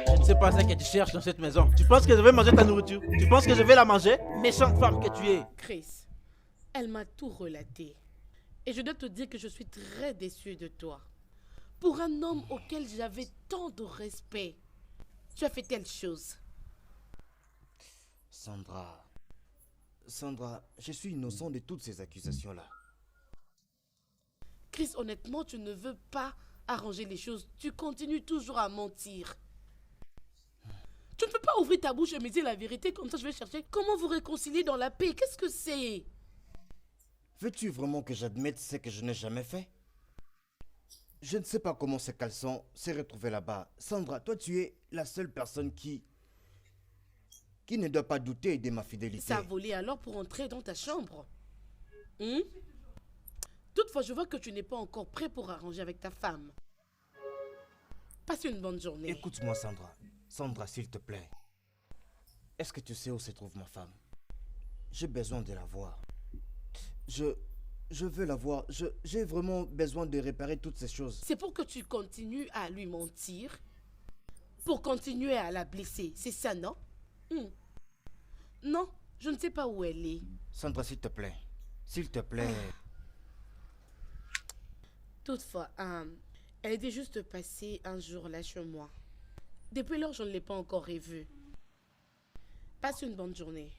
Speaker 4: Je ne sais pas ce que tu cherches dans cette maison. Tu penses que je vais manger ta nourriture? Tu penses que je vais la manger? Méchante femme que tu es.
Speaker 1: Chris, elle m'a tout relaté. Et je dois te dire que je suis très déçue de toi. Pour un homme auquel j'avais tant de respect, tu as fait telle chose.
Speaker 3: Sandra, je suis innocent de toutes ces accusations-là.
Speaker 1: Chris, honnêtement, tu ne veux pas arranger les choses. Tu continues toujours à mentir. Tu ne peux pas ouvrir ta bouche et me dire la vérité, comme ça je vais chercher comment vous réconcilier dans la paix. Qu'est-ce que c'est?
Speaker 3: Veux-tu vraiment que j'admette ce que je n'ai jamais fait? Je ne sais pas comment ce caleçon s'est retrouvé là-bas. Sandra, toi tu es la seule personne qui ne doit pas douter de ma fidélité.
Speaker 1: Ça a volé alors pour entrer dans ta chambre. Toutefois, je vois que tu n'es pas encore prêt pour arranger avec ta femme. Passe une bonne journée.
Speaker 3: Écoute-moi, Sandra. Sandra, s'il te plaît. Est-ce que tu sais où se trouve ma femme? J'ai besoin de la voir. Je veux la voir. J'ai vraiment besoin de réparer toutes ces choses.
Speaker 1: C'est pour que tu continues à lui mentir, pour continuer à la blesser. C'est ça, non? Non, je ne sais pas où elle est.
Speaker 3: Sandra, s'il te plaît. S'il te plaît.
Speaker 1: Toutefois, elle était juste passée un jour là chez moi. Depuis lors, je ne l'ai pas encore revue. Passe une bonne journée.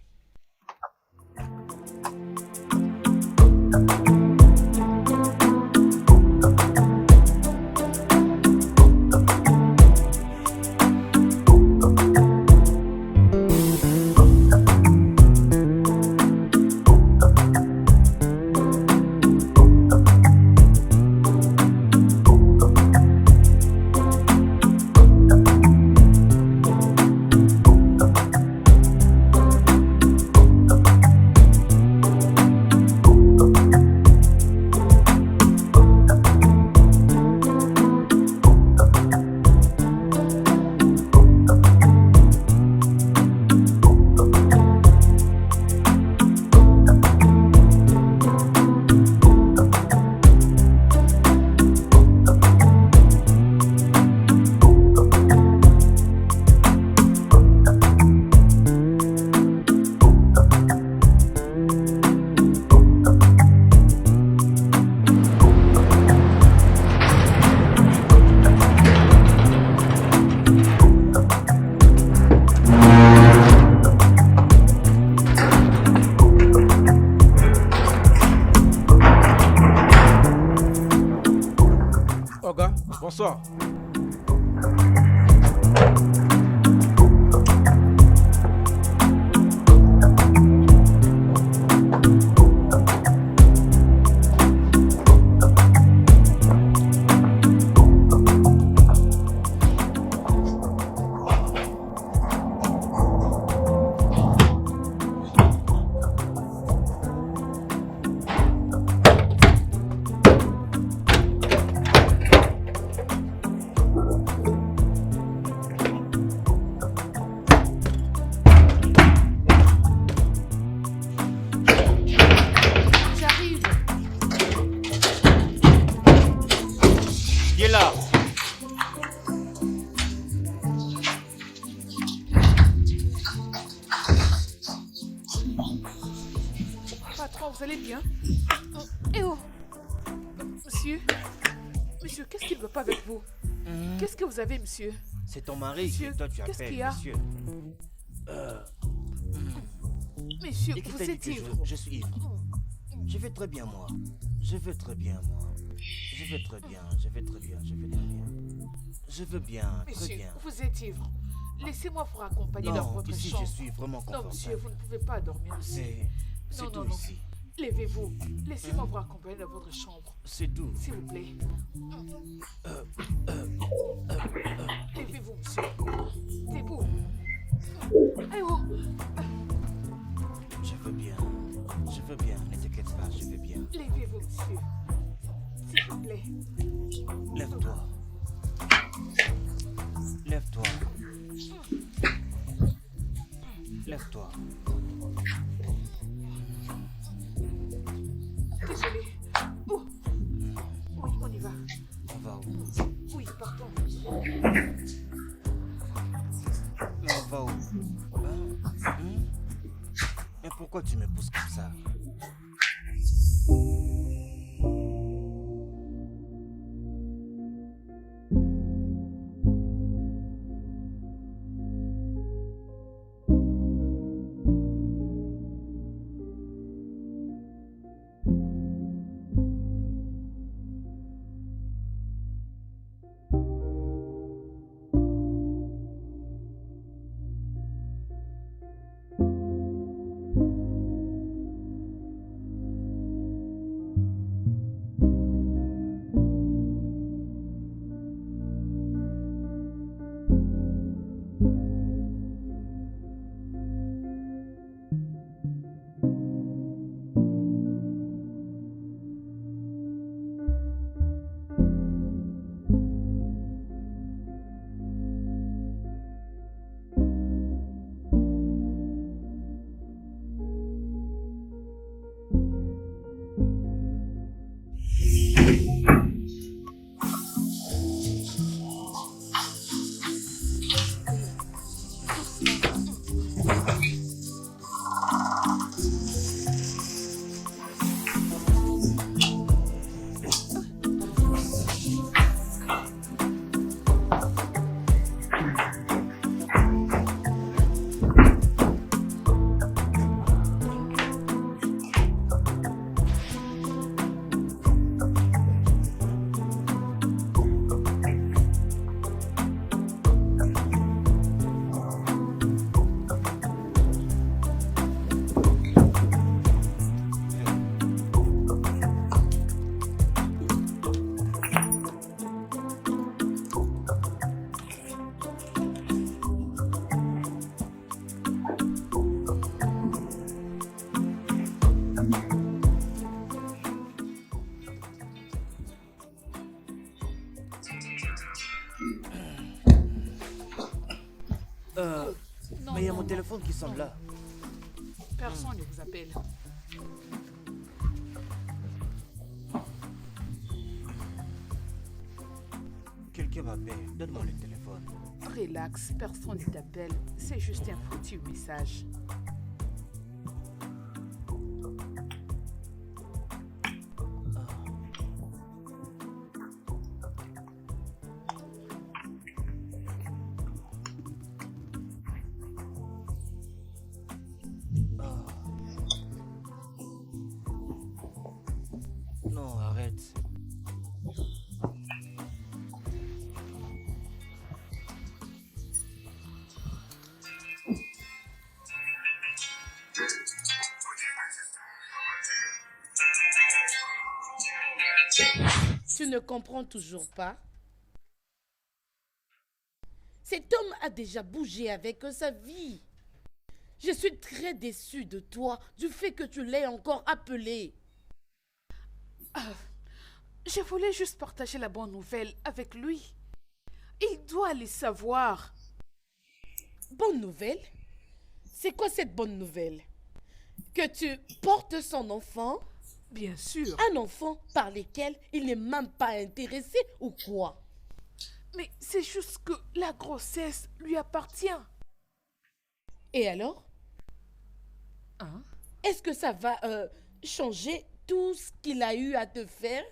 Speaker 4: Oga, bonsoir.
Speaker 2: vous allez bien? Eh oh! Monsieur? Monsieur, qu'est-ce qui ne va pas avec vous? Qu'est-ce que vous avez, monsieur?
Speaker 3: C'est ton mari
Speaker 2: Monsieur,
Speaker 3: que toi tu
Speaker 2: qu'est-ce
Speaker 3: appelles,
Speaker 2: qu'il y a?
Speaker 3: monsieur.
Speaker 2: Monsieur,
Speaker 3: Et qui
Speaker 2: vous
Speaker 3: t'a dit
Speaker 2: êtes
Speaker 3: que
Speaker 2: ivre.
Speaker 3: je suis ivre? Je vais très bien, moi. Je vais très bien, moi. Je vais très bien, je vais très bien, je vais très bien. Je veux bien, très
Speaker 2: Monsieur,
Speaker 3: bien.
Speaker 2: vous êtes ivre. Laissez-moi vous raccompagner dans
Speaker 3: Non,
Speaker 2: votre
Speaker 3: ici
Speaker 2: chambre.
Speaker 3: je suis vraiment
Speaker 2: Non,
Speaker 3: confortable.
Speaker 2: monsieur, vous ne pouvez pas dormir ici.
Speaker 3: C'est
Speaker 2: Non,
Speaker 3: tout
Speaker 2: non.
Speaker 3: ici.
Speaker 2: Levez-vous. Laissez-moi vous raccompagner dans votre chambre.
Speaker 3: C'est tout.
Speaker 2: S'il vous plaît. Levez-vous, monsieur. Debout. Eh oh!
Speaker 3: Je veux bien. Je veux bien. Ne t'inquiète pas, je veux bien.
Speaker 2: Levez-vous, monsieur. S'il vous plaît.
Speaker 3: Lève-toi. Lève-toi. Lève-toi.
Speaker 2: Désolé. Oh! Oui, on y va.
Speaker 3: On va où?
Speaker 2: Oui, partons.
Speaker 3: Mais on va où? Mais pourquoi tu me pousses comme ça?
Speaker 2: Non,
Speaker 3: Mais il y a
Speaker 2: non,
Speaker 3: mon
Speaker 2: non.
Speaker 3: téléphone qui sonne là.
Speaker 2: Personne ne vous appelle.
Speaker 3: Quelqu'un m'appelle. Donne-moi le téléphone.
Speaker 2: Relax, personne ne t'appelle. C'est juste un foutu message.
Speaker 3: Non, arrête.
Speaker 1: Tu ne comprends toujours pas? Cet homme a déjà bougé avec sa vie. Je suis très déçue de toi, du fait que tu l'aies encore appelé.
Speaker 2: Je voulais juste partager la bonne nouvelle avec lui. Il doit les savoir.
Speaker 1: Bonne nouvelle? C'est quoi cette bonne nouvelle? Que tu portes son enfant?
Speaker 2: Bien sûr.
Speaker 1: Un enfant par lequel il n'est même pas intéressé ou quoi?
Speaker 2: Mais c'est juste que la grossesse lui appartient.
Speaker 1: Et alors?
Speaker 2: Hein?
Speaker 1: Est-ce que ça va changer tout ce qu'il a eu à te faire?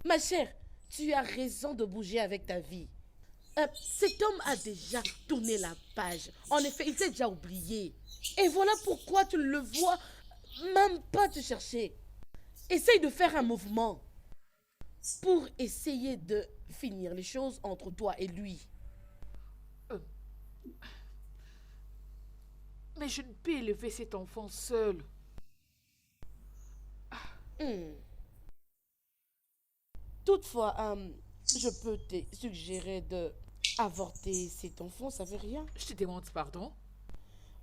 Speaker 1: Ma chère, tu as raison de bouger avec ta vie. Cet homme a déjà tourné la page. En effet, il s'est déjà oublié. Et voilà pourquoi tu ne le vois même pas te chercher. Essaye de faire un mouvement pour essayer de finir les choses entre toi et lui.
Speaker 2: Mais je ne peux élever cet enfant seul.
Speaker 1: Toutefois, je peux te suggérer de avorter cet enfant, ça veut rien.
Speaker 2: Je te demande pardon.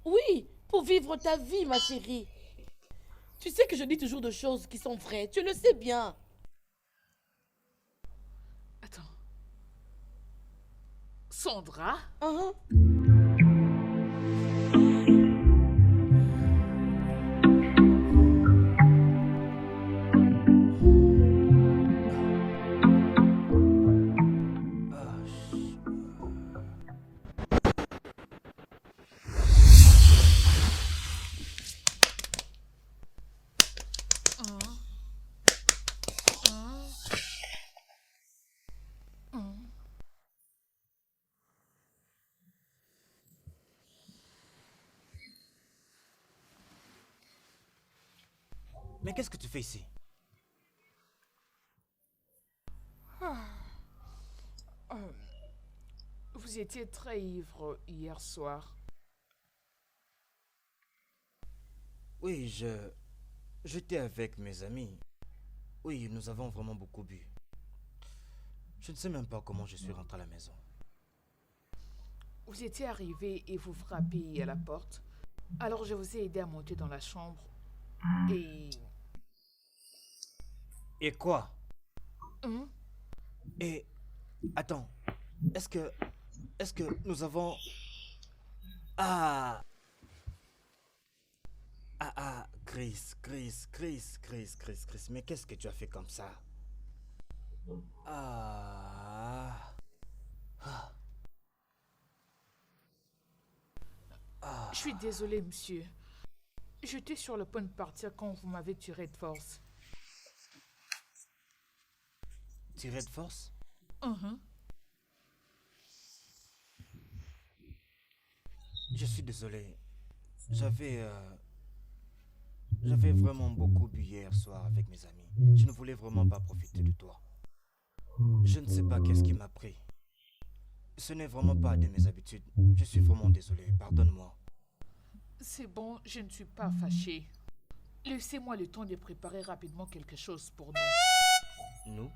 Speaker 1: Oui, pour vivre ta vie, ma chérie. Tu sais que je dis toujours des choses qui sont vraies, tu le sais bien.
Speaker 2: Attends. Sandra?
Speaker 3: Mais qu'est-ce que tu fais ici?
Speaker 2: Vous étiez très ivre hier soir.
Speaker 3: Oui, j'étais avec mes amis. Oui, nous avons vraiment beaucoup bu. Je ne sais même pas comment je suis rentré à la maison.
Speaker 2: Vous étiez arrivé et vous frappez à la porte. Alors je vous ai aidé à monter dans la chambre.
Speaker 3: Et quoi?
Speaker 2: Hein?
Speaker 3: Et attends, est-ce que nous avons... Chris, mais qu'est-ce que tu as fait comme ça?
Speaker 2: Je suis désolée, monsieur. J'étais sur le point de partir quand vous m'avez tiré de force.
Speaker 3: Tiré de force? Je suis désolé. J'avais vraiment beaucoup bu hier soir avec mes amis. Je ne voulais vraiment pas profiter de toi. Je ne sais pas qu'est-ce qui m'a pris. Ce n'est vraiment pas de mes habitudes. Je suis vraiment désolé. Pardonne-moi.
Speaker 2: C'est bon, je ne suis pas fâchée. Laissez-moi le temps de préparer rapidement quelque chose pour nous.
Speaker 3: Nous?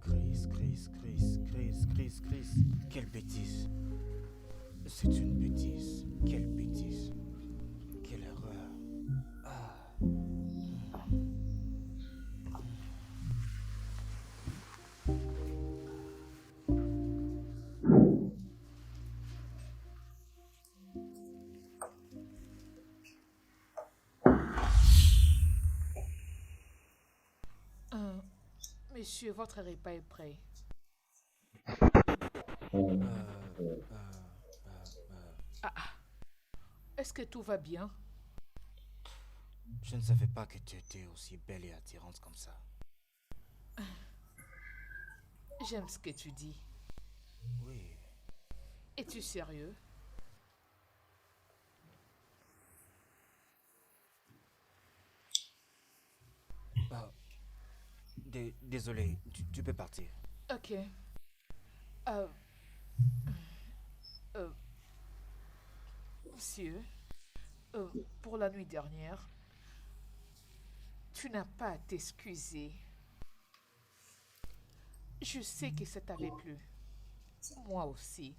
Speaker 3: Chris. Quelle bêtise. C'est une bêtise. Quelle bêtise. Quelle erreur.
Speaker 2: Monsieur, votre repas est prêt. Est-ce que tout va bien?
Speaker 3: Je ne savais pas que tu étais aussi belle et attirante comme ça.
Speaker 2: J'aime ce que tu dis.
Speaker 3: Oui.
Speaker 2: Es-tu sérieux?
Speaker 3: Désolé, tu peux partir.
Speaker 2: Ok. Monsieur, pour la nuit dernière, tu n'as pas à t'excuser. Je sais que ça t'avait plu. Moi aussi.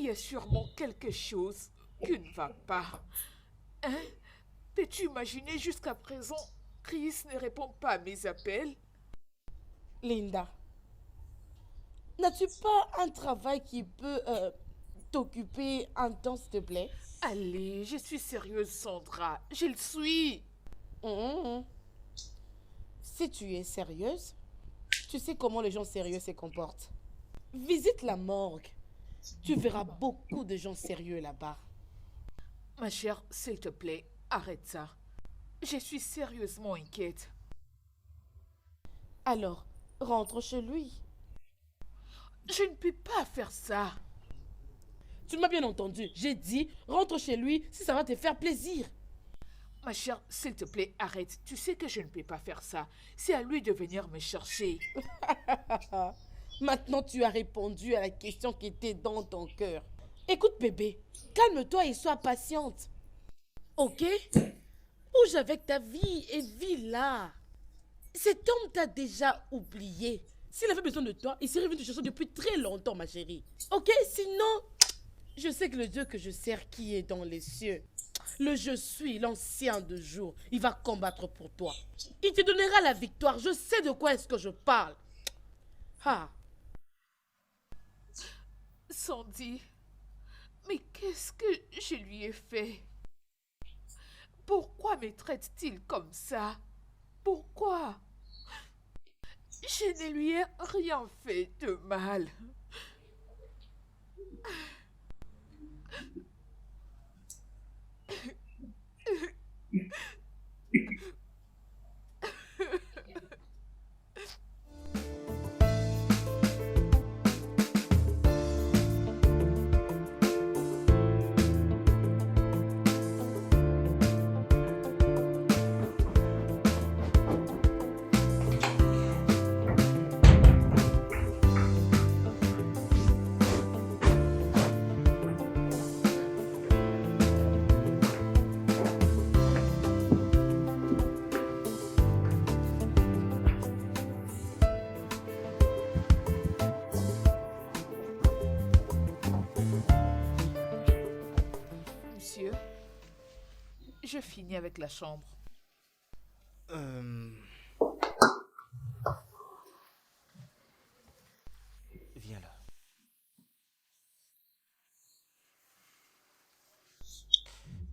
Speaker 2: y a sûrement quelque chose qui ne va pas. Hein? Peux-tu imaginer jusqu'à présent, Chris ne répond pas à mes appels?
Speaker 1: Linda, n'as-tu pas un travail qui peut t'occuper un temps, s'il te plaît?
Speaker 2: Allez, je suis sérieuse, Sandra. Je le suis.
Speaker 1: Mhm. Si tu es sérieuse, tu sais comment les gens sérieux se comportent. Visite la morgue. Tu verras beaucoup de gens sérieux là-bas.
Speaker 2: Ma chère, s'il te plaît, arrête ça. Je suis sérieusement inquiète.
Speaker 1: Alors, rentre chez lui.
Speaker 2: Je ne peux pas faire ça.
Speaker 1: Tu m'as bien entendu. J'ai dit, rentre chez lui si ça va te faire plaisir.
Speaker 2: Ma chère, s'il te plaît, arrête. Tu sais que je ne peux pas faire ça. C'est à lui de venir me chercher.
Speaker 1: Maintenant, tu as répondu à la question qui était dans ton cœur. Écoute, bébé, calme-toi et sois patiente. Ok? Bouge avec ta vie et vis là. Cet homme t'a déjà oublié. S'il avait besoin de toi, il serait venu te chercher depuis très longtemps, ma chérie. Ok? Sinon, je sais que le Dieu que je sers qui est dans les cieux, le je suis, l'ancien de jour, il va combattre pour toi. Il te donnera la victoire. Je sais de quoi est-ce que je parle. Ah.
Speaker 2: Sandy, mais qu'est-ce que je lui ai fait? Pourquoi me traite-t-il comme ça? Pourquoi? Je ne lui ai rien fait de mal. Monsieur, je finis avec la chambre.
Speaker 3: Viens là.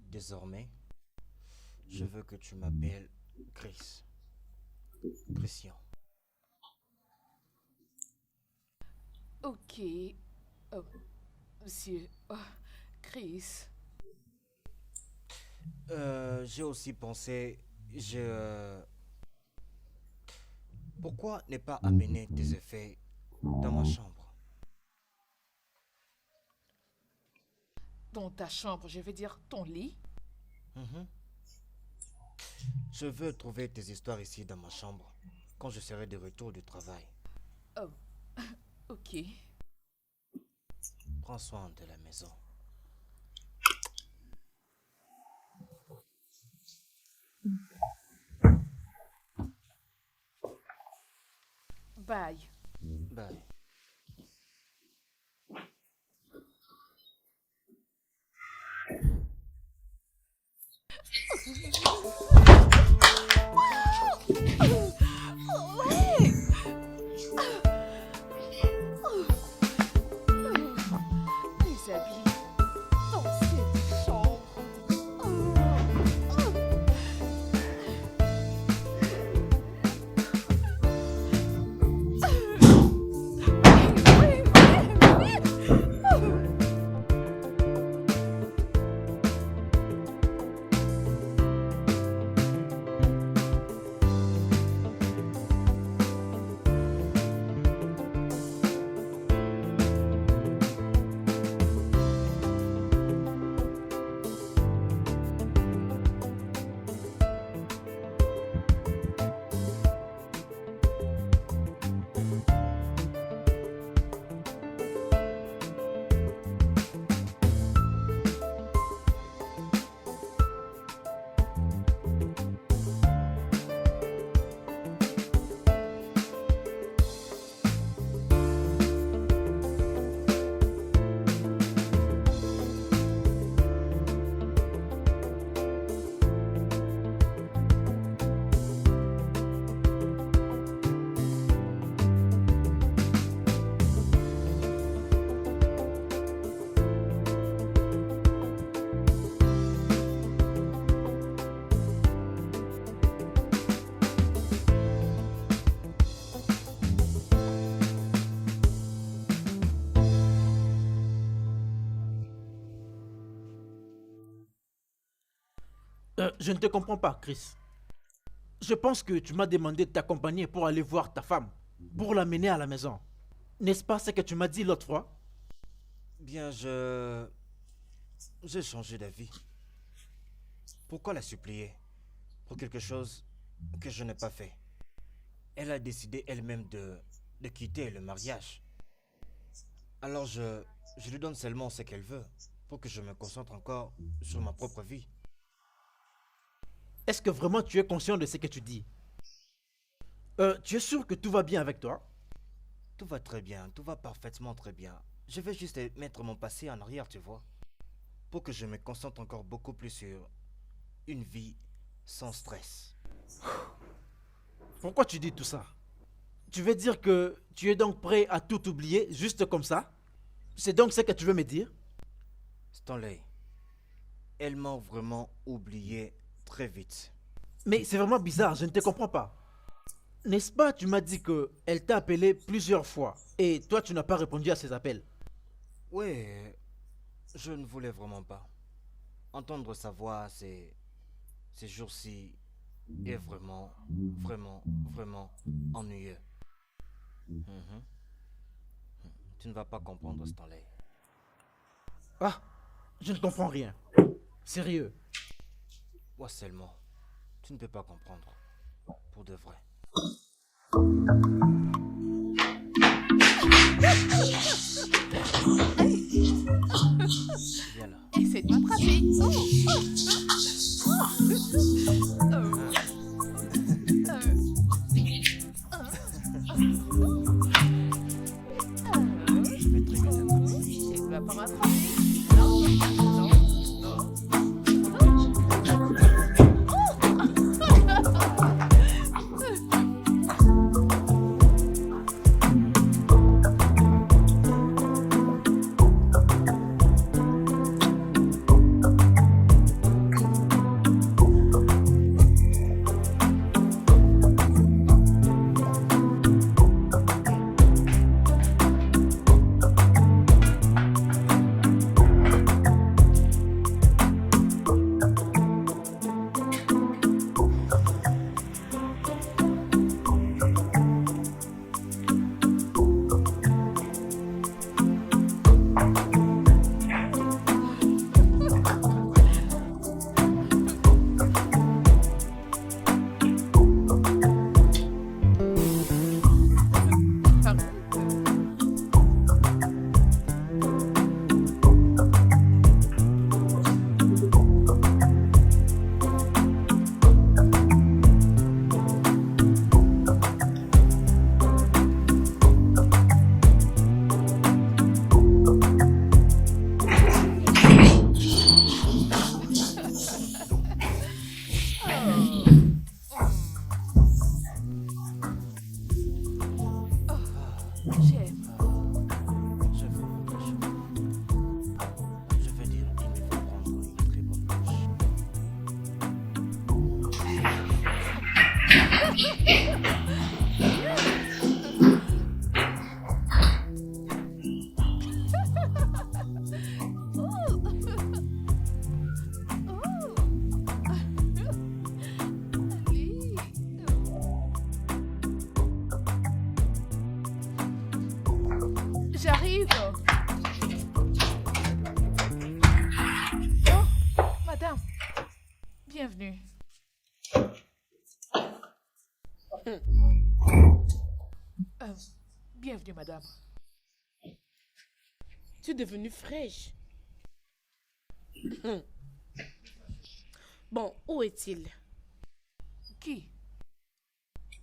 Speaker 3: Désormais, je veux que tu m'appelles Chris. Christian.
Speaker 2: Ok, monsieur, Chris.
Speaker 3: J'ai aussi pensé, pourquoi ne pas amener tes effets dans ma chambre?
Speaker 2: Dans ta chambre, je veux dire ton lit.
Speaker 3: Mhm. Je veux trouver tes histoires ici dans ma chambre, quand je serai de retour du travail.
Speaker 2: Ok.
Speaker 3: Prends soin de la maison.
Speaker 2: Bye.
Speaker 3: Bye.
Speaker 2: Les habits dans cette chambre.
Speaker 4: Je ne te comprends pas, Chris. Je pense que tu m'as demandé de t'accompagner pour aller voir ta femme, pour l'amener à la maison. N'est-ce pas ce que tu m'as dit l'autre fois?
Speaker 3: Bien, j'ai changé d'avis. Pourquoi la supplier pour quelque chose que je n'ai pas fait? Elle a décidé elle-même de quitter le mariage. Alors je lui donne seulement ce qu'elle veut pour que je me concentre encore sur ma propre vie.
Speaker 4: Est-ce que vraiment tu es conscient de ce que tu dis? Tu es sûr que tout va bien avec toi?
Speaker 3: Tout va très bien, tout va parfaitement très bien. Je vais juste mettre mon passé en arrière, tu vois. Pour que je me concentre encore beaucoup plus sur une vie sans stress.
Speaker 4: Pourquoi tu dis tout ça? Tu veux dire que tu es donc prêt à tout oublier juste comme ça? C'est donc ce que tu veux me dire?
Speaker 3: Stanley, elle m'a vraiment oublié très vite.
Speaker 4: Mais c'est vraiment bizarre, je ne te comprends pas. N'est-ce pas, tu m'as dit que elle t'a appelé plusieurs fois et toi tu n'as pas répondu à ses appels.
Speaker 3: Oui, je ne voulais vraiment pas. Entendre sa voix ces jours-ci est vraiment, vraiment, vraiment ennuyeux. Mhm. Tu ne vas pas comprendre, Stanley.
Speaker 4: Ah, je ne comprends rien. Sérieux.
Speaker 3: Moi seulement, tu ne peux pas comprendre. Pour de vrai. Viens là.
Speaker 2: Essaie de m'attraper.
Speaker 3: Je vais très vite attraper.
Speaker 2: Tu ne vas pas m'attraper. Non, non, non. J'aime.
Speaker 3: Je veux autre chose. Je veux dire, il me faut prendre une très bonne douche.
Speaker 2: J'arrive. Oh, madame. Bienvenue. Bienvenue, madame.
Speaker 1: Tu es devenue fraîche. Bon, où est-il?
Speaker 2: Qui?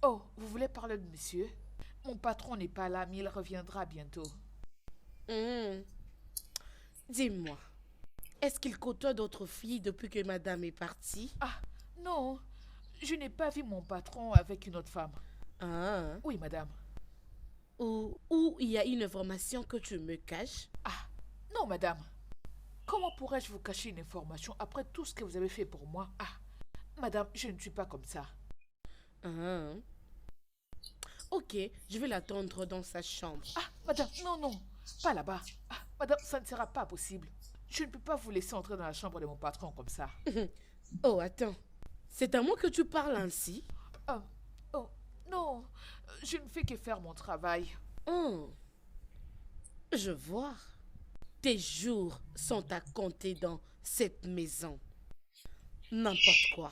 Speaker 2: Oh, vous voulez parler de monsieur? Mon patron n'est pas là, mais il reviendra bientôt.
Speaker 1: Dis-moi, est-ce qu'il côtoie d'autres filles depuis que madame est partie?
Speaker 2: Ah, non. Je n'ai pas vu mon patron avec une autre femme.
Speaker 1: Ah,
Speaker 2: Oui, madame.
Speaker 1: ou il y a une information que tu me caches?
Speaker 2: Ah, non, madame. Comment pourrais-je vous cacher une information après tout ce que vous avez fait pour moi? Ah, madame, je ne suis pas comme ça.
Speaker 1: Ah. Ok, je vais l'attendre dans sa chambre.
Speaker 2: Ah, madame, non, non, pas là-bas. Ah, madame, ça ne sera pas possible. Je ne peux pas vous laisser entrer dans la chambre de mon patron comme ça.
Speaker 1: Oh, attends. C'est à moi que tu parles ainsi?
Speaker 2: Oh, oh, non, je ne fais que faire mon travail.
Speaker 1: Oh, je vois. Tes jours sont à compter dans cette maison. N'importe quoi.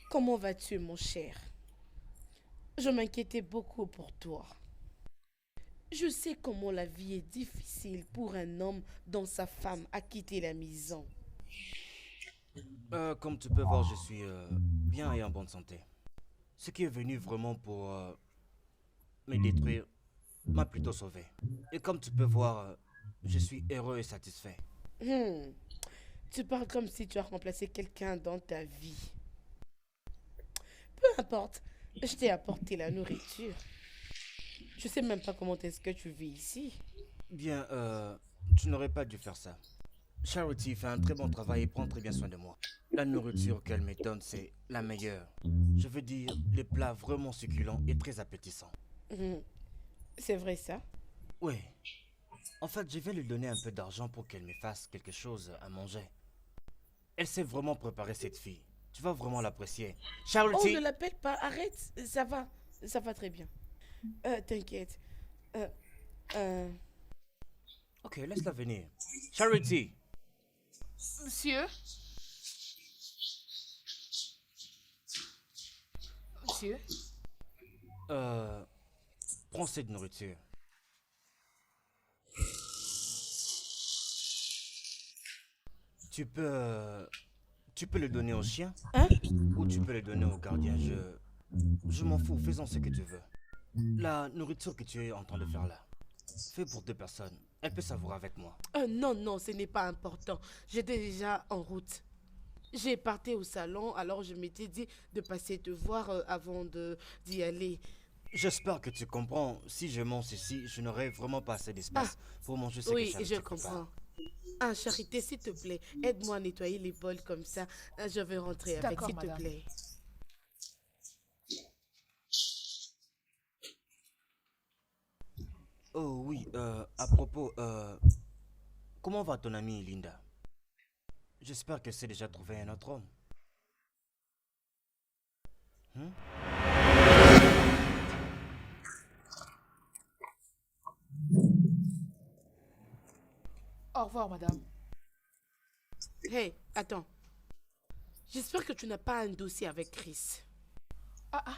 Speaker 1: Comment vas-tu, mon cher? Je m'inquiétais beaucoup pour toi. Je sais comment la vie est difficile pour un homme dont sa femme a quitté la maison.
Speaker 3: Comme tu peux voir, je suis bien et en bonne santé. Ce qui est venu vraiment pour me détruire m'a plutôt sauvé. Et comme tu peux voir, je suis heureux et satisfait.
Speaker 1: Hmm, Tu parles comme si tu as remplacé quelqu'un dans ta vie. Peu importe, je t'ai apporté la nourriture. Je sais même pas comment est-ce que tu vis ici.
Speaker 3: Bien, tu n'aurais pas dû faire ça. Charity fait un très bon travail et prend très bien soin de moi. La nourriture qu'elle me donne, c'est la meilleure. Je veux dire, les plats vraiment succulents et très appétissants.
Speaker 1: Hmm, C'est vrai ça?
Speaker 3: Oui. En fait, je vais lui donner un peu d'argent pour qu'elle me fasse quelque chose à manger. Elle sait vraiment préparer cette fille. Tu vas vraiment l'apprécier.
Speaker 1: Oh,
Speaker 3: Charity!
Speaker 1: ne l'appelle pas, arrête, ça va très bien. T'inquiète. Euh, euh,
Speaker 3: Ok, laisse-la venir. Charity!
Speaker 2: Monsieur? Monsieur?
Speaker 3: Euh, Prends cette nourriture. Tu peux le donner au chien
Speaker 1: hein?
Speaker 3: ou tu peux le donner au gardien. Je m'en fous, faisons ce que tu veux. La nourriture que tu es en train de faire là, fais pour deux personnes. Elle peut savourer avec moi.
Speaker 1: Non, non, ce n'est pas important. J'étais déjà en route. J'ai parté au salon, alors je m'étais dit de passer te voir avant d'y aller.
Speaker 3: J'espère que tu comprends. Si je mange ici, je n'aurai vraiment pas assez d'espace pour manger ce que
Speaker 1: Oui,
Speaker 3: Charity
Speaker 1: je
Speaker 3: prépare.
Speaker 1: comprends. Ah, Charité, s'il te plaît, aide-moi à nettoyer les bols comme ça. Je vais rentrer avec,
Speaker 2: D'accord,
Speaker 1: s'il te
Speaker 2: madame.
Speaker 1: plaît.
Speaker 3: Oh oui, à propos, comment va ton amie Linda? J'espère qu'elle s'est déjà trouvé un autre homme. Hmm?
Speaker 2: Au revoir, madame.
Speaker 1: Hey, attends. J'espère que tu n'as pas un dossier avec Chris.
Speaker 2: Ah, ah,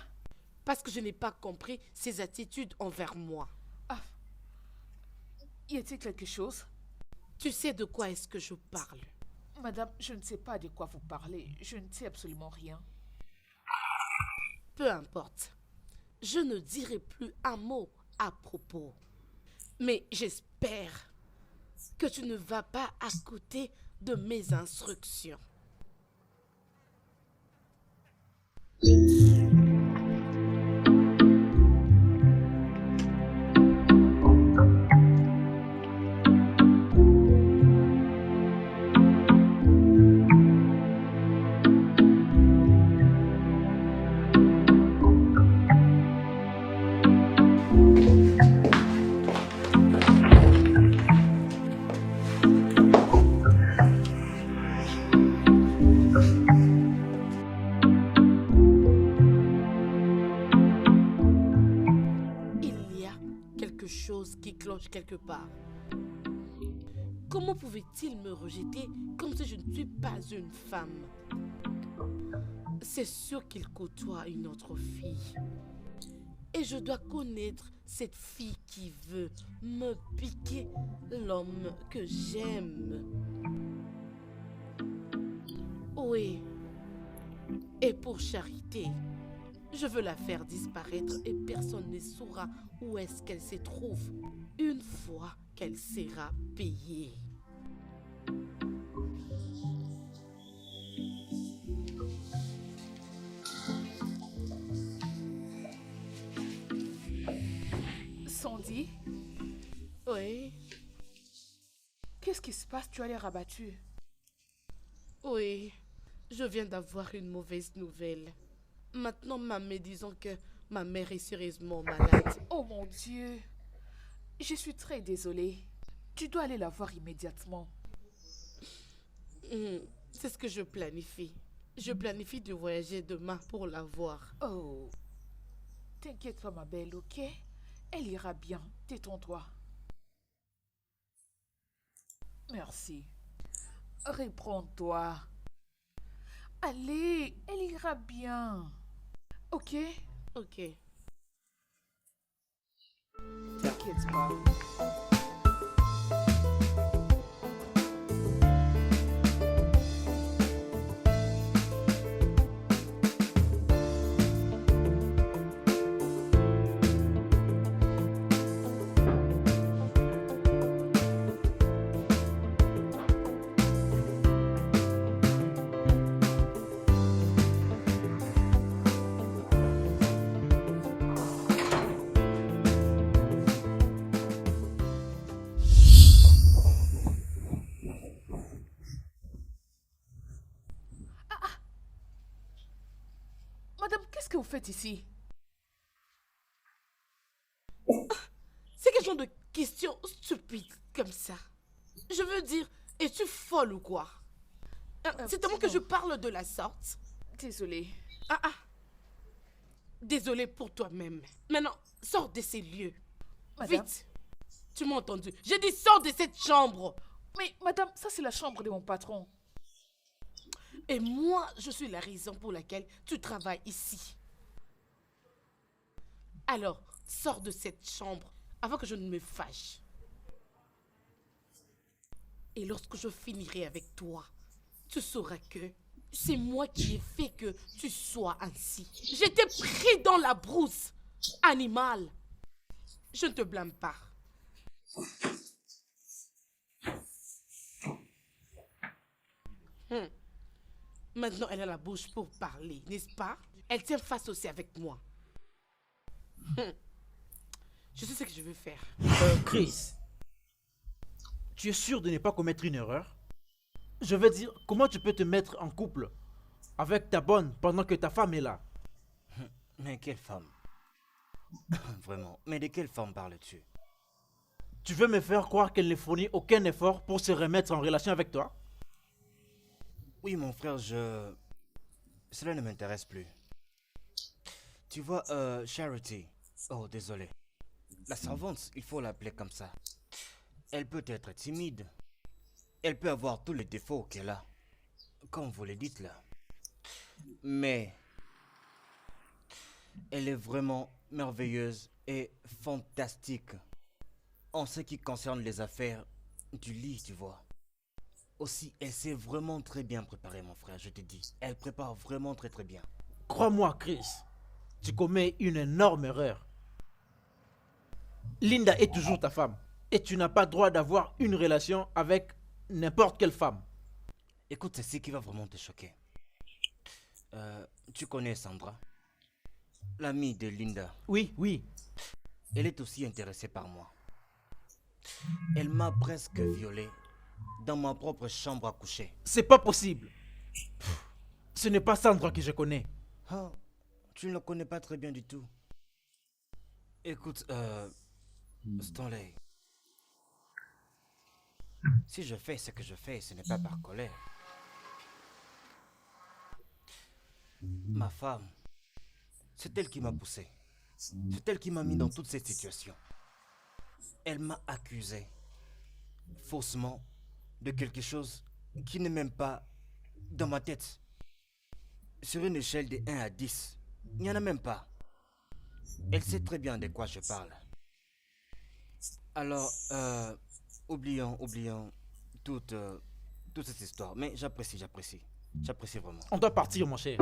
Speaker 1: Parce que je n'ai pas compris ses attitudes envers moi.
Speaker 2: ah. Y a-t-il quelque chose?
Speaker 1: Tu sais de quoi est-ce que je parle?
Speaker 2: Madame, je ne sais pas de quoi vous parlez. Je ne sais absolument rien.
Speaker 1: Peu importe. Je ne dirai plus un mot à propos. Mais j'espère que tu ne vas pas à côté de mes instructions. Il y a quelque chose qui cloche quelque part. Comment pouvait-il me rejeter comme si je ne suis pas une femme? C'est sûr qu'il côtoie une autre fille. Et je dois connaître cette fille qui veut me piquer l'homme que j'aime. Oui. Et pour Charité, je veux la faire disparaître et personne ne saura où est-ce qu'elle se trouve une fois qu'elle sera payée.
Speaker 2: Sandy,
Speaker 1: Oui,
Speaker 2: qu'est-ce qui se passe? Tu as l'air abattue.
Speaker 1: oui. Je viens d'avoir une mauvaise nouvelle. Maintenant, maman, disons que ma mère est sérieusement malade.
Speaker 2: Oh mon Dieu. Je suis très désolée. Tu dois aller la voir immédiatement.
Speaker 1: C'est ce que je planifie. Je planifie de voyager demain pour la voir.
Speaker 2: Oh. T'inquiète pas, ma belle, ok? Elle ira bien. Détends-toi. Merci. Reprends-toi. Allez, elle ira bien. Ok?
Speaker 1: Ok.
Speaker 2: T'inquiète pas. Madame, qu'est-ce que vous faites ici?
Speaker 1: C'est quel genre de question stupide comme ça? Je veux dire, es-tu folle ou quoi? C'est à moi que je parle de la sorte.
Speaker 2: Désolée.
Speaker 1: Désolée pour toi-même. Maintenant, sors de ces lieux.
Speaker 2: Madame.
Speaker 1: Vite. Tu m'as entendu? J'ai dit sors de cette chambre.
Speaker 2: Mais madame, ça c'est la chambre de mon patron.
Speaker 1: Et moi, je suis la raison pour laquelle tu travailles ici. Alors, sors de cette chambre avant que je ne me fâche. Et lorsque je finirai avec toi, tu sauras que c'est moi qui ai fait que tu sois ainsi. J'étais pris dans la brousse, animal. Je ne te blâme pas. Maintenant, elle a la bouche pour parler, n'est-ce pas? Elle tient face aussi avec moi. Je sais ce que je veux faire.
Speaker 4: Chris, tu es sûr de ne pas commettre une erreur? Je veux dire, comment tu peux te mettre en couple avec ta bonne pendant que ta femme est là?
Speaker 3: Mais quelle femme? Vraiment, mais de quelle femme parles-tu?
Speaker 4: Tu veux me faire croire qu'elle ne fournit aucun effort pour se remettre en relation avec toi?
Speaker 3: Oui, mon frère, cela ne m'intéresse plus. Tu vois, Charity... Oh, désolé. La servante, il faut l'appeler comme ça. Elle peut être timide. Elle peut avoir tous les défauts qu'elle a. Comme vous le dites là. Mais... elle est vraiment merveilleuse et fantastique. En ce qui concerne les affaires du lit, tu vois. Aussi, elle s'est vraiment très bien préparée, mon frère, je te dis. Elle prépare vraiment très très bien.
Speaker 4: Crois-moi, Chris, tu commets une énorme erreur. Linda est toujours ta femme. Et tu n'as pas droit d'avoir une relation avec n'importe quelle femme.
Speaker 3: Écoute, c'est ce qui va vraiment te choquer. Tu connais Sandra, l'amie de Linda.
Speaker 4: Oui, oui.
Speaker 3: Elle est aussi intéressée par moi. Elle m'a presque violé dans ma propre chambre à coucher.
Speaker 4: C'est pas possible. Ce n'est pas Sandra que je connais.
Speaker 3: Ah, tu ne la connais pas très bien du tout. Écoute, Stanley. Si je fais ce que je fais, ce n'est pas par colère. Ma femme, c'est elle qui m'a poussé. C'est elle qui m'a mis dans toute cette situation. Elle m'a accusé faussement de quelque chose qui n'est même pas dans ma tête. Sur une échelle de 1 à 10, il n'y en a même pas. Elle sait très bien de quoi je parle. Alors, oublions toute cette histoire. Mais j'apprécie. J'apprécie vraiment.
Speaker 4: On doit partir, mon cher.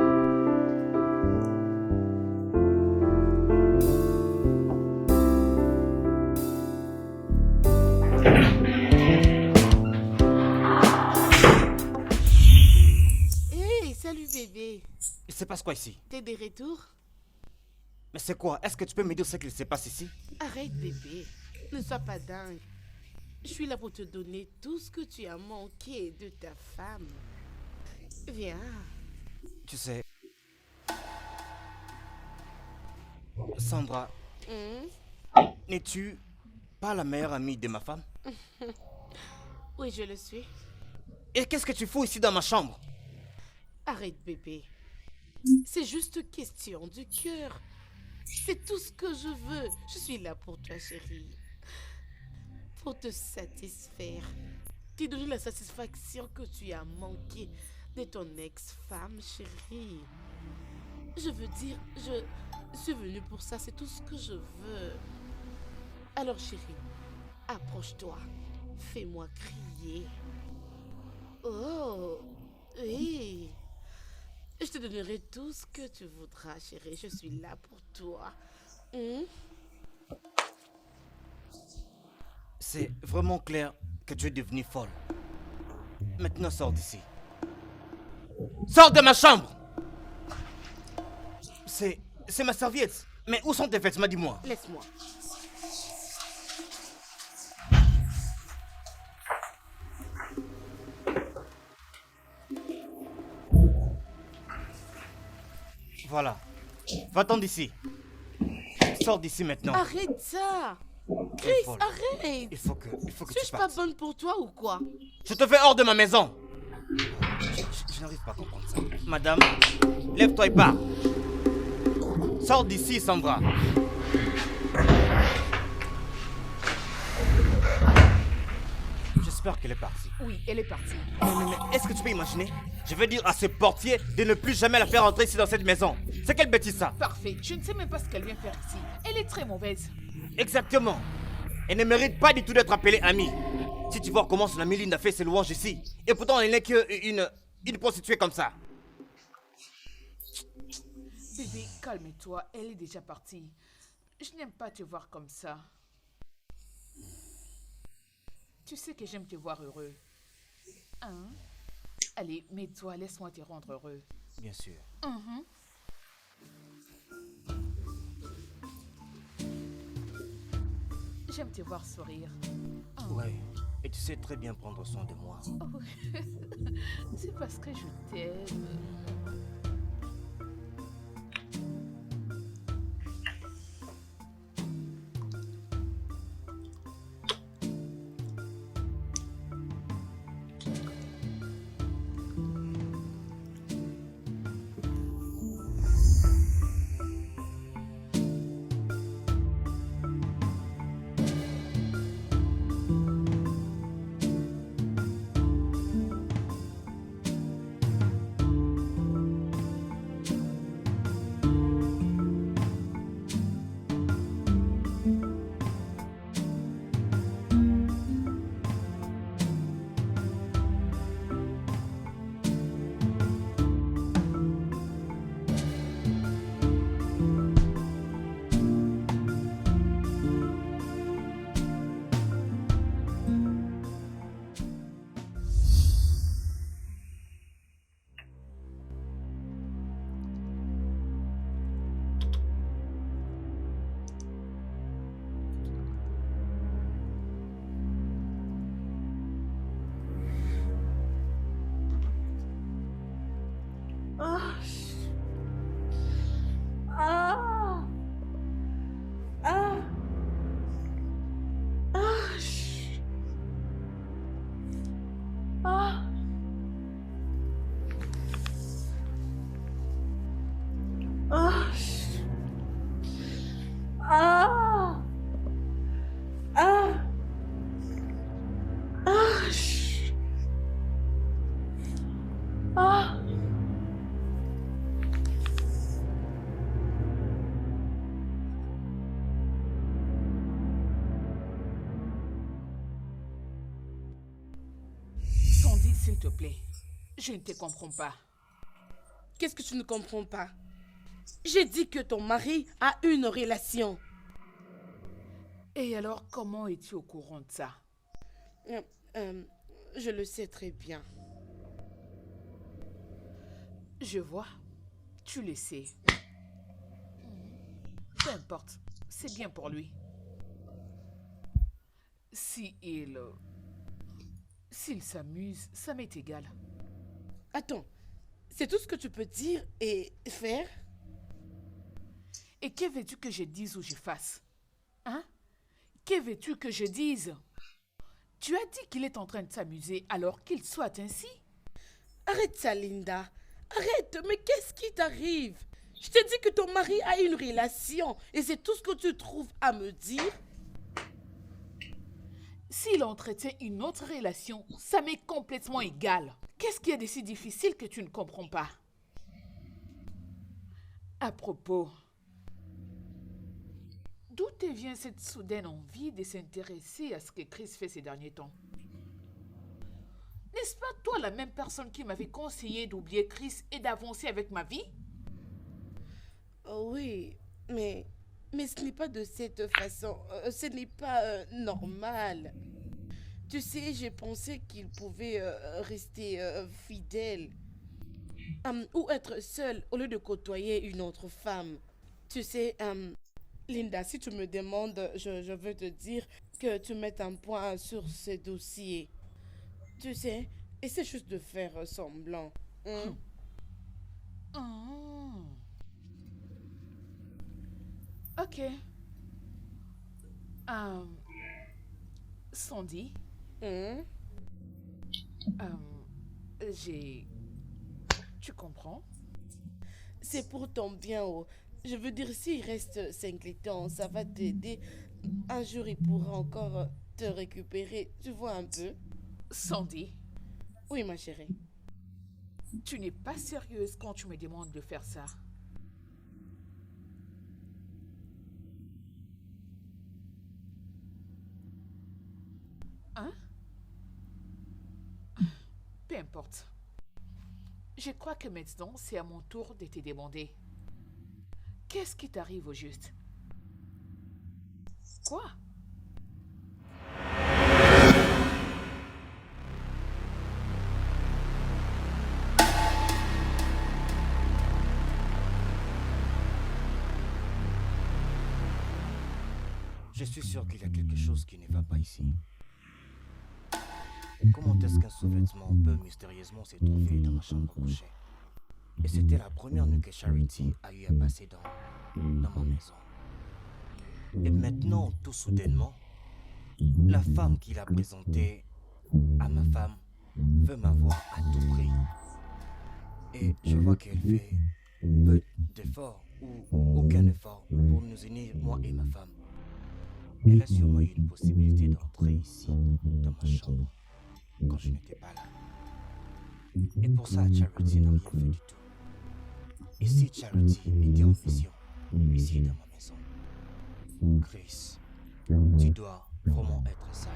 Speaker 1: Hey, salut bébé.
Speaker 3: Il se passe quoi ici?
Speaker 1: T'es de retour?
Speaker 3: Mais c'est quoi? Est-ce que tu peux me dire ce qu'il se passe ici?
Speaker 1: Arrête bébé. Ne sois pas dingue. Je suis là pour te donner tout ce que tu as manqué de ta femme. Viens.
Speaker 3: Tu sais, Sandra, n'es-tu pas la meilleure amie de ma femme?
Speaker 1: Oui, je le suis.
Speaker 3: Et qu'est-ce que tu fous ici dans ma chambre?
Speaker 1: Arrête, bébé. C'est juste question du cœur. C'est tout ce que je veux. Je suis là pour toi, chérie. Pour te satisfaire. T'ai donné la satisfaction que tu as manqué de ton ex-femme, chérie. Je veux dire, je suis venue pour ça. C'est tout ce que je veux. Alors, chérie, approche-toi. Fais-moi crier. Oh, oui. Je te donnerai tout ce que tu voudras, chérie. Je suis là pour toi.
Speaker 3: C'est vraiment clair que tu es devenue folle. Maintenant, sors d'ici. Sors de ma chambre! C'est ma serviette. Mais où sont tes vêtements, dis-moi?
Speaker 1: Laisse-moi.
Speaker 3: Voilà. Va-t'en d'ici. Sors d'ici maintenant.
Speaker 1: Arrête ça.
Speaker 3: Tu es
Speaker 1: Chris,
Speaker 3: folle.
Speaker 1: arrête.
Speaker 3: Il faut que tu
Speaker 1: Suis-je pas
Speaker 3: partes.
Speaker 1: bonne pour toi ou quoi?
Speaker 3: Je te fais hors de ma maison. Je n'arrive pas à comprendre ça. Madame, lève-toi et pars. Sors d'ici, Sandra. J'espère qu'elle est partie.
Speaker 2: Oui, elle est partie.
Speaker 3: Mais est-ce que tu peux imaginer? Je vais dire à ce portier de ne plus jamais la faire entrer ici dans cette maison. C'est quelle bêtise ça?
Speaker 2: Parfait. Je ne sais même pas ce qu'elle vient faire ici. Elle est très mauvaise.
Speaker 3: Exactement. Elle ne mérite pas du tout d'être appelée amie. Si tu vois comment son amie Linda fait ses louanges ici, et pourtant elle n'est qu'une prostituée comme ça.
Speaker 2: Bébé, calme-toi. Elle est déjà partie. Je n'aime pas te voir comme ça. Tu sais que j'aime te voir heureux. Hein? Allez, mets-toi, laisse-moi te rendre heureux.
Speaker 3: Bien sûr.
Speaker 2: J'aime te voir sourire.
Speaker 3: Ouais. Et tu sais très bien prendre soin de moi.
Speaker 2: Oh, c'est parce que je t'aime. Sandy, s'il te plaît. Je ne te comprends pas.
Speaker 1: Qu'est-ce que tu ne comprends pas? J'ai dit que ton mari a une relation.
Speaker 2: Et alors, comment es-tu au courant de ça?
Speaker 1: Je le sais très bien.
Speaker 2: Je vois. Tu le sais. Peu importe. C'est bien pour lui. S'il s'amuse, ça m'est égal.
Speaker 1: Attends, C'est tout ce que tu peux dire et faire?
Speaker 2: Et que veux-tu que je dise ou je fasse? Hein? Que veux-tu que je dise? Tu as dit qu'il est en train de s'amuser, alors qu'il soit ainsi.
Speaker 1: Arrête ça, Linda. Arrête, mais qu'est-ce qui t'arrive? Je t'ai dit que ton mari a une relation et c'est tout ce que tu trouves à me dire?
Speaker 2: S'il entretient une autre relation, ça m'est complètement égal. Qu'est-ce qui est de si difficile que tu ne comprends pas? À propos, d'où te vient cette soudaine envie de s'intéresser à ce que Chris fait ces derniers temps? N'est-ce pas toi la même personne qui m'avait conseillé d'oublier Chris et d'avancer avec ma vie?
Speaker 1: Oh oui, mais ce n'est pas de cette façon. Ce n'est pas normal. Tu sais, j'ai pensé qu'il pouvait rester fidèle. Ou être seul au lieu de côtoyer une autre femme. Tu sais, Linda, si tu me demandes, je veux te dire que tu mettes un point sur ce dossier. Tu sais, essaie juste de faire semblant. Hein?
Speaker 2: Ok. Sandy,
Speaker 1: Hein?
Speaker 2: Tu comprends?
Speaker 1: C'est pour ton bien, oh. Je veux dire, s'il reste singleton, ça va t'aider. Un jour, il pourra encore te récupérer. Tu vois un peu?
Speaker 2: Sandy,
Speaker 1: Oui, ma chérie.
Speaker 2: tu n'es pas sérieuse quand tu me demandes de faire ça. Hein? Peu importe. Je crois que maintenant, c'est à mon tour de te demander. Qu'est-ce qui t'arrive au juste? Quoi?
Speaker 3: Je suis sûr qu'il y a quelque chose qui ne va pas ici. Comment est-ce qu'un sous-vêtement peut mystérieusement se trouver dans ma chambre à coucher? Et c'était la première nuit que Charity a eu à passer dans ma maison. Et maintenant, tout soudainement, la femme qui l'a présentée à ma femme veut m'avoir à tout prix. Et je vois qu'elle fait peu d'efforts ou aucun effort pour nous unir, moi et ma femme. Elle a sûrement eu une possibilité d'entrer ici, dans ma chambre, quand je n'étais pas là. Et pour ça, Charity n'a rien fait du tout. Et si Charity était en mission, ici dans ma maison, Chris, tu dois vraiment être sage.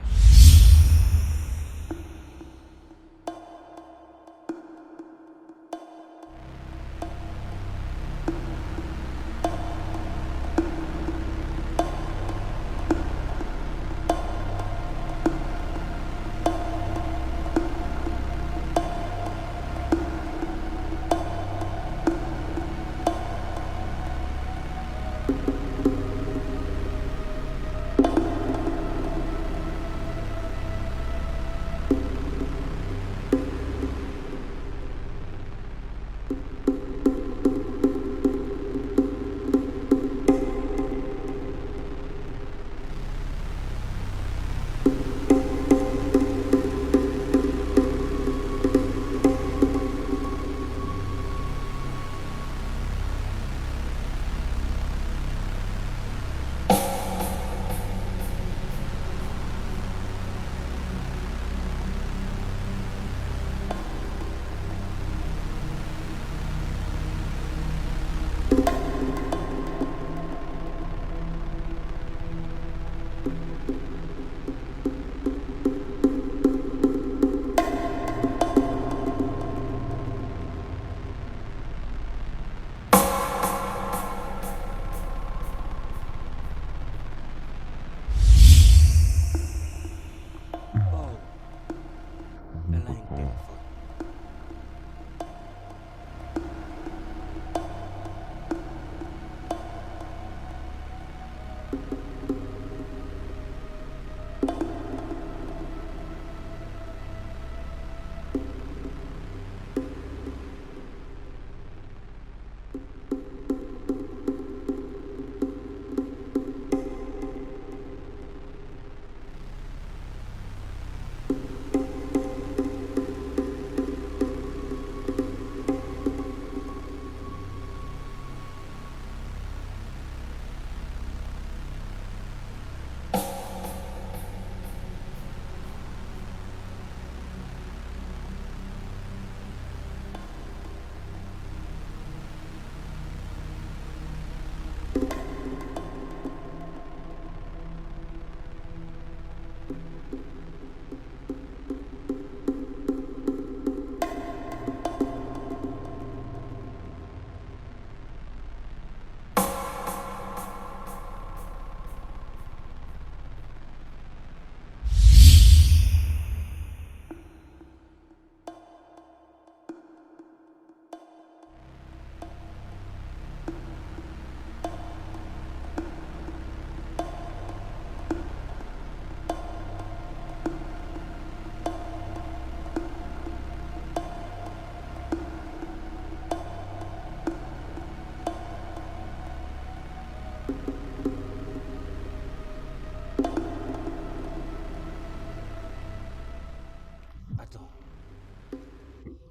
Speaker 3: Attends.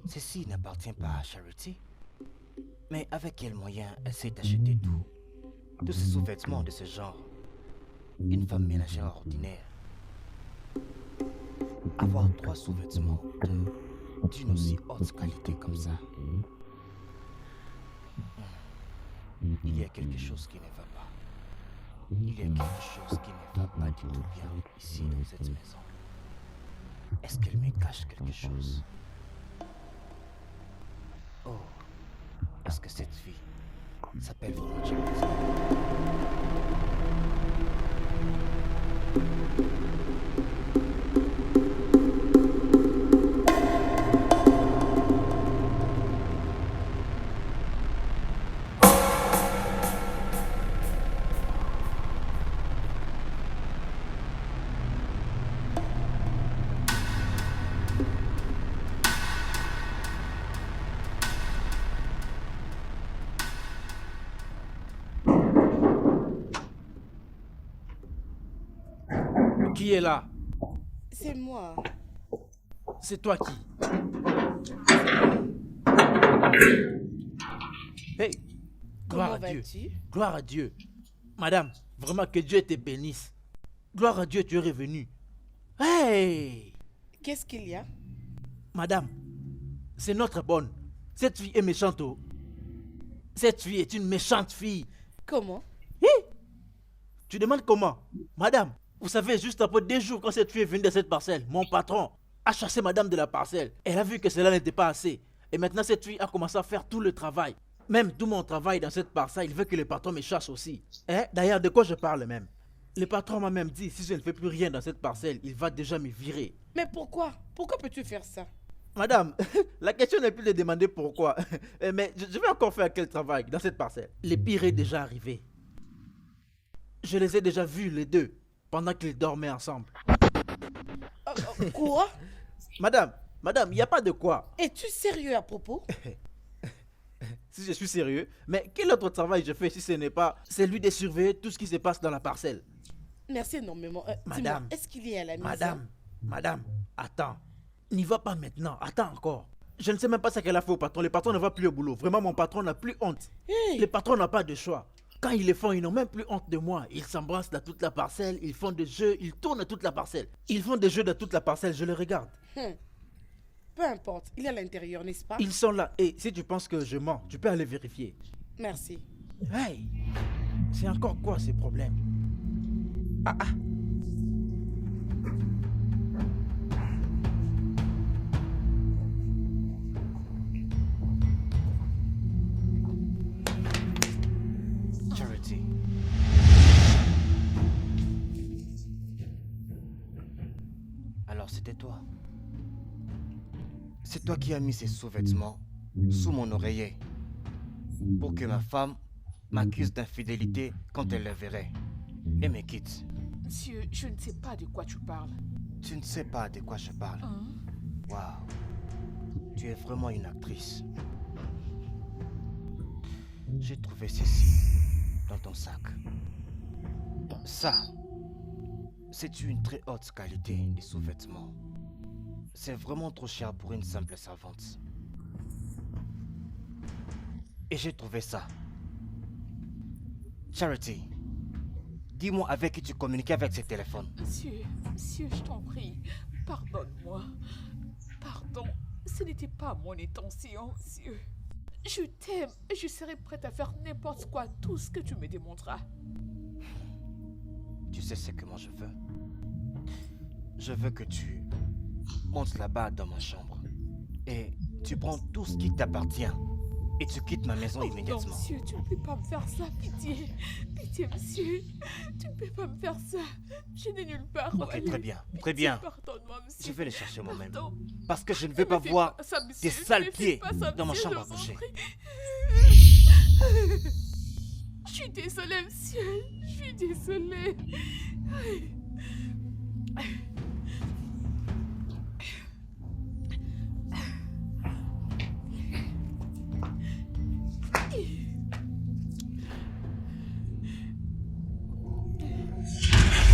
Speaker 3: Ceci n'appartient pas à Charity. Mais avec quels moyens elle s'est acheté tout? Tous ces sous-vêtements de ce genre. Une femme ménagère ordinaire. Avoir 3 sous-vêtements d'une aussi haute qualité comme ça. Il y a quelque chose qui ne va pas. Il y a quelque chose qui ne va pas du tout bien ici dans cette maison. Est-ce qu'elle me cache quelque chose? Oh, est-ce que cette fille s'appelle vraiment Charity?
Speaker 4: Qui est là?
Speaker 1: C'est moi.
Speaker 4: C'est toi qui? Hey, gloire
Speaker 1: Comment
Speaker 4: à Dieu.
Speaker 1: vas-tu?
Speaker 4: Gloire à Dieu. Madame, vraiment que Dieu te bénisse. Gloire à Dieu, tu es revenue. Hey!
Speaker 1: Qu'est-ce qu'il y a?
Speaker 4: Madame, c'est notre bonne. Cette fille est méchante. Oh. Cette fille est une méchante fille.
Speaker 1: Comment?
Speaker 4: Tu demandes comment? Madame, vous savez, juste après 2 jours, quand cette fille est venue de cette parcelle, mon patron a chassé madame de la parcelle. Elle a vu que cela n'était pas assez. Et maintenant, cette fille a commencé à faire tout le travail. Même tout mon travail dans cette parcelle, il veut que le patron me chasse aussi. D'ailleurs, de quoi je parle même? Le patron m'a même dit, si je ne fais plus rien dans cette parcelle, il va déjà me virer.
Speaker 1: Mais pourquoi? Pourquoi peux-tu faire ça?
Speaker 4: Madame, la question n'est plus de demander pourquoi. Mais je vais encore faire quel travail dans cette parcelle? Le pire est déjà arrivé. Je les ai déjà vus, les deux, pendant qu'ils dormaient ensemble.
Speaker 1: Quoi?
Speaker 4: Madame, il n'y a pas de quoi.
Speaker 1: Es-tu sérieux à propos?
Speaker 4: Si je suis sérieux, mais quel autre travail je fais si ce n'est pas celui de surveiller tout ce qui se passe dans la parcelle?
Speaker 1: Merci énormément.
Speaker 4: Madame,
Speaker 1: est-ce qu'il est à la maison?
Speaker 4: Madame, attends. N'y va pas maintenant, attends encore. Je ne sais même pas ce qu'elle a fait au patron. Le patron ne va plus au boulot. Vraiment, mon patron n'a plus honte.
Speaker 1: Hey!
Speaker 4: Le patron n'a pas de choix. Quand ils le font, ils n'ont même plus honte de moi. Ils s'embrassent dans toute la parcelle, ils font des jeux, ils tournent toute la parcelle. Ils font des jeux dans toute la parcelle, je les regarde.
Speaker 1: Peu importe, il est à l'intérieur, n'est-ce pas?
Speaker 4: Ils sont là. Et si tu penses que je mens, tu peux aller vérifier.
Speaker 1: Merci.
Speaker 4: Hey, c'est encore quoi ces problèmes?
Speaker 3: Charity. Alors c'était toi. C'est toi qui as mis ces sous-vêtements sous mon oreiller pour que ma femme m'accuse d'infidélité quand elle les verrait et me quitte.
Speaker 2: Monsieur, je ne sais pas de quoi tu parles.
Speaker 3: Tu ne sais pas de quoi je parle.
Speaker 2: Hein?
Speaker 3: Waouh. Tu es vraiment une actrice. J'ai trouvé ceci dans ton sac. Ça, c'est une très haute qualité de sous-vêtements. C'est vraiment trop cher pour une simple servante. Et j'ai trouvé ça. Charity, dis-moi avec qui tu communiquais avec ce téléphone.
Speaker 2: Monsieur, je t'en prie, pardonne-moi. Pardon, ce n'était pas mon intention, monsieur. Je t'aime et je serai prête à faire n'importe quoi, tout ce que tu me démontreras.
Speaker 3: Tu sais ce que moi je veux? Je veux que tu montes là-bas dans ma chambre et tu prends tout ce qui t'appartient et tu quittes ma maison immédiatement.
Speaker 2: Non, monsieur, tu ne peux pas me faire ça, pitié. Pitié, monsieur. Tu ne peux pas me faire ça. Je n'ai nulle part où
Speaker 3: Ok,
Speaker 2: aller.
Speaker 3: très bien,
Speaker 2: Pitié,
Speaker 3: très bien.
Speaker 2: Pardonne-moi, monsieur.
Speaker 3: Je vais les chercher moi-même.
Speaker 2: Pardon.
Speaker 3: Parce que je ne
Speaker 2: Ne
Speaker 3: veux
Speaker 2: me
Speaker 3: pas
Speaker 2: fais
Speaker 3: voir
Speaker 2: pas ça, monsieur.
Speaker 3: tes sales
Speaker 2: Ne me fais
Speaker 3: pieds
Speaker 2: pas ça,
Speaker 3: dans ma
Speaker 2: monsieur,
Speaker 3: chambre à
Speaker 2: je vous en
Speaker 3: coucher.
Speaker 2: prie. Je suis désolée, monsieur. Je suis désolée.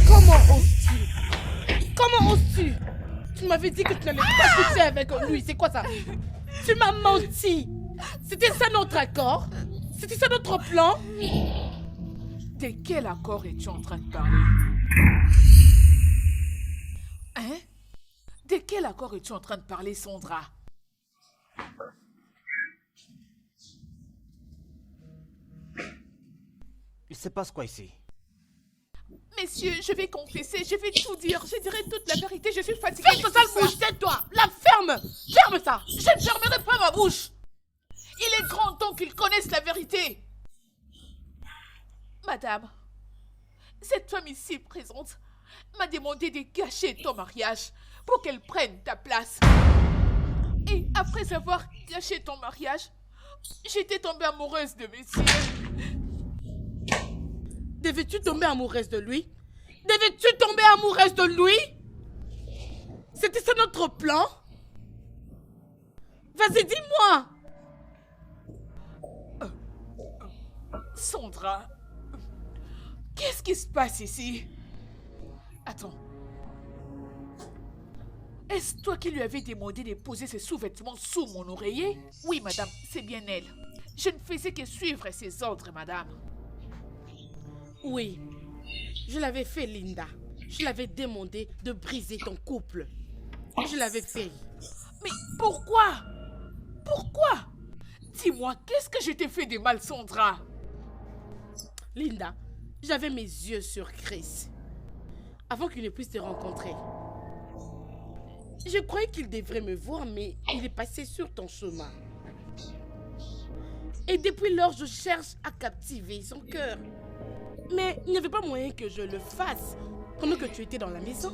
Speaker 1: Comment oses-tu? Comment oses-tu? Tu m'avais dit que tu n'allais pas coucher avec lui. C'est quoi ça? Tu m'as menti. C'était ça notre accord? C'était ça notre plan?
Speaker 2: De quel accord es-tu en train de parler? Hein? De quel accord es-tu en train de parler, Sandra?
Speaker 3: Il se passe quoi ici?
Speaker 2: Messieurs, je vais confesser, je vais tout dire, je dirai toute la vérité, je suis fatiguée.
Speaker 1: Ferme ta sale bouche, tais-toi. La ferme. Ferme ça.
Speaker 2: Je ne fermerai pas ma bouche. Il est grand temps qu'ils connaissent la vérité. Madame, cette femme ici présente m'a demandé de gâcher ton mariage pour qu'elle prenne ta place. Et après avoir gâché ton mariage, j'étais tombée amoureuse de monsieur.
Speaker 1: Devais-tu tomber amoureuse de lui? Devais-tu tomber amoureuse de lui? C'était ça notre plan? Vas-y, dis-moi.
Speaker 2: Sandra, qu'est-ce qui se passe ici? Attends. Est-ce toi qui lui avais demandé de poser ses sous-vêtements sous mon oreiller? Oui, madame, c'est bien elle. Je ne faisais que suivre ses ordres, madame.
Speaker 1: Oui, je l'avais fait, Linda. Je l'avais demandé de briser ton couple. Je l'avais fait.
Speaker 2: Mais pourquoi? Pourquoi? Dis-moi, qu'est-ce que je t'ai fait de mal, Sandra?
Speaker 1: Linda, j'avais mes yeux sur Chris. Avant qu'il ne puisse te rencontrer. Je croyais qu'il devrait me voir, mais il est passé sur ton chemin. Et depuis lors, je cherche à captiver son cœur. Mais il n'y avait pas moyen que je le fasse pendant que tu étais dans la maison.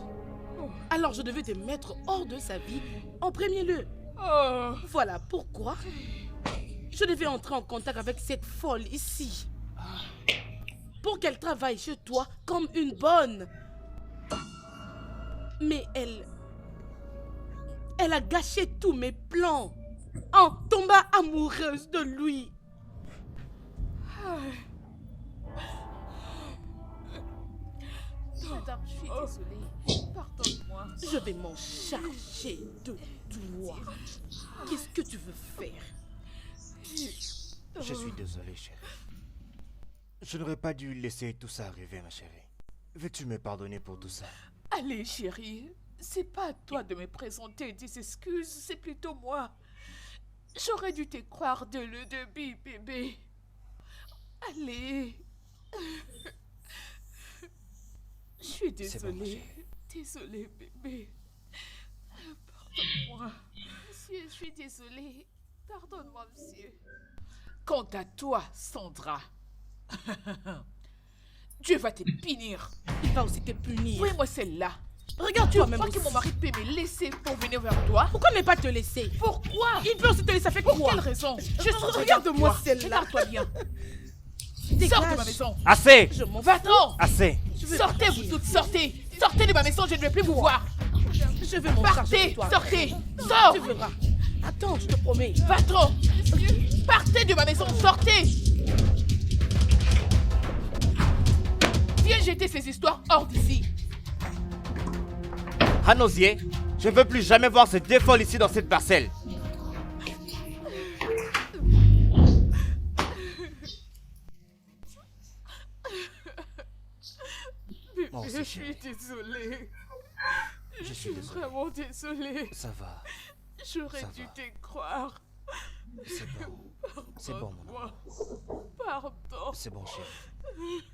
Speaker 1: Alors je devais te mettre hors de sa vie en premier lieu.
Speaker 2: Oh.
Speaker 1: Voilà pourquoi je devais entrer en contact avec cette folle ici. Pour qu'elle travaille chez toi comme une bonne. Mais elle a gâché tous mes plans en tombant amoureuse de lui.
Speaker 2: Madame, je suis désolée. Pardonne-moi.
Speaker 1: Je vais m'en charger de toi. Qu'est-ce que tu veux faire?
Speaker 3: Je suis désolé, chérie. Je n'aurais pas dû laisser tout ça arriver, ma chérie. Veux-tu me pardonner pour tout ça?
Speaker 2: Allez, chérie. C'est pas à toi de me présenter des excuses, c'est plutôt moi. J'aurais dû te croire dès le début, bébé. Allez. Je suis désolée. Désolée, bébé. Pardonne-moi. Monsieur, je suis désolée. Pardonne-moi, monsieur. Quant à toi, Sandra, Dieu va te punir.
Speaker 1: Il va aussi te punir.
Speaker 2: Oui, moi, celle-là.
Speaker 1: Regarde-toi
Speaker 2: Tu
Speaker 1: même
Speaker 2: crois que
Speaker 1: aussi.
Speaker 2: mon mari peut me laisser pour venir vers toi?
Speaker 1: Pourquoi ne pas te laisser?
Speaker 2: Pourquoi?
Speaker 1: Il peut aussi te laisser avec
Speaker 2: Pour
Speaker 1: quoi?
Speaker 2: quelle raison?
Speaker 1: Regarde-moi celle-là.
Speaker 2: Regarde-toi bien.
Speaker 1: Dégage.
Speaker 2: Sors de ma maison.
Speaker 3: Assez!
Speaker 1: Je m'en fous.
Speaker 2: Va-t'en.
Speaker 3: Assez!
Speaker 2: Sortez, vous toutes, sortez. Sortez de ma maison, je ne vais plus vous voir.
Speaker 1: Je vais m'en charger
Speaker 2: Partez,
Speaker 1: de toi.
Speaker 2: sortez. Sors.
Speaker 1: Tu verras. Attends, je te promets.
Speaker 2: Va-t'en. Partez de ma maison, sortez. Viens jeter ces histoires hors d'ici.
Speaker 3: Hanosier, je ne veux plus jamais voir ces deux folles ici dans cette parcelle. Moi aussi,
Speaker 2: Je
Speaker 3: chérie.
Speaker 2: suis désolée.
Speaker 3: Je suis désolé.
Speaker 2: Vraiment désolée.
Speaker 3: Ça va.
Speaker 2: J'aurais
Speaker 3: Ça
Speaker 2: dû
Speaker 3: va.
Speaker 2: te croire.
Speaker 3: C'est bon. C'est bon, mon amour.
Speaker 2: Pardon.
Speaker 3: C'est bon, chérie.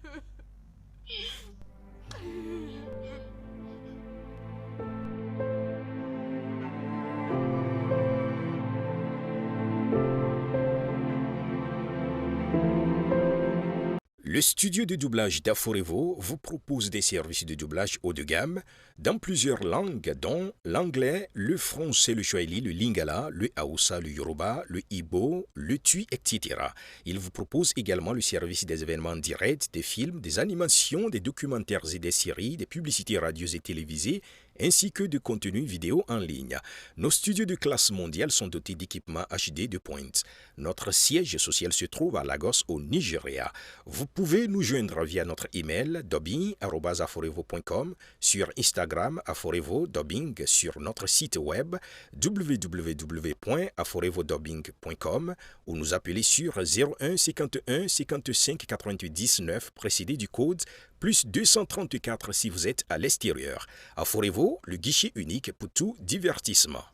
Speaker 5: Le studio de doublage d'Aforevo vous propose des services de doublage haut de gamme dans plusieurs langues, dont l'anglais, le français, le swahili, le lingala, le haoussa, le yoruba, le ibo, le tui, etc. Il vous propose également le service des événements directs, des films, des animations, des documentaires et des séries, des publicités radios et télévisées, ainsi que de contenus vidéo en ligne. Nos studios de classe mondiale sont dotés d'équipements HD de pointe. Notre siège social se trouve à Lagos, au Nigeria. Vous pouvez nous joindre via notre email dubbing@aforevo.com, sur Instagram Aforevo Dubbing, sur notre site web www.aforevodubbing.com ou nous appeler sur 01 51 55 88 19 précédé du code plus 234 si vous êtes à l'extérieur. Aforevo, le guichet unique pour tout divertissement.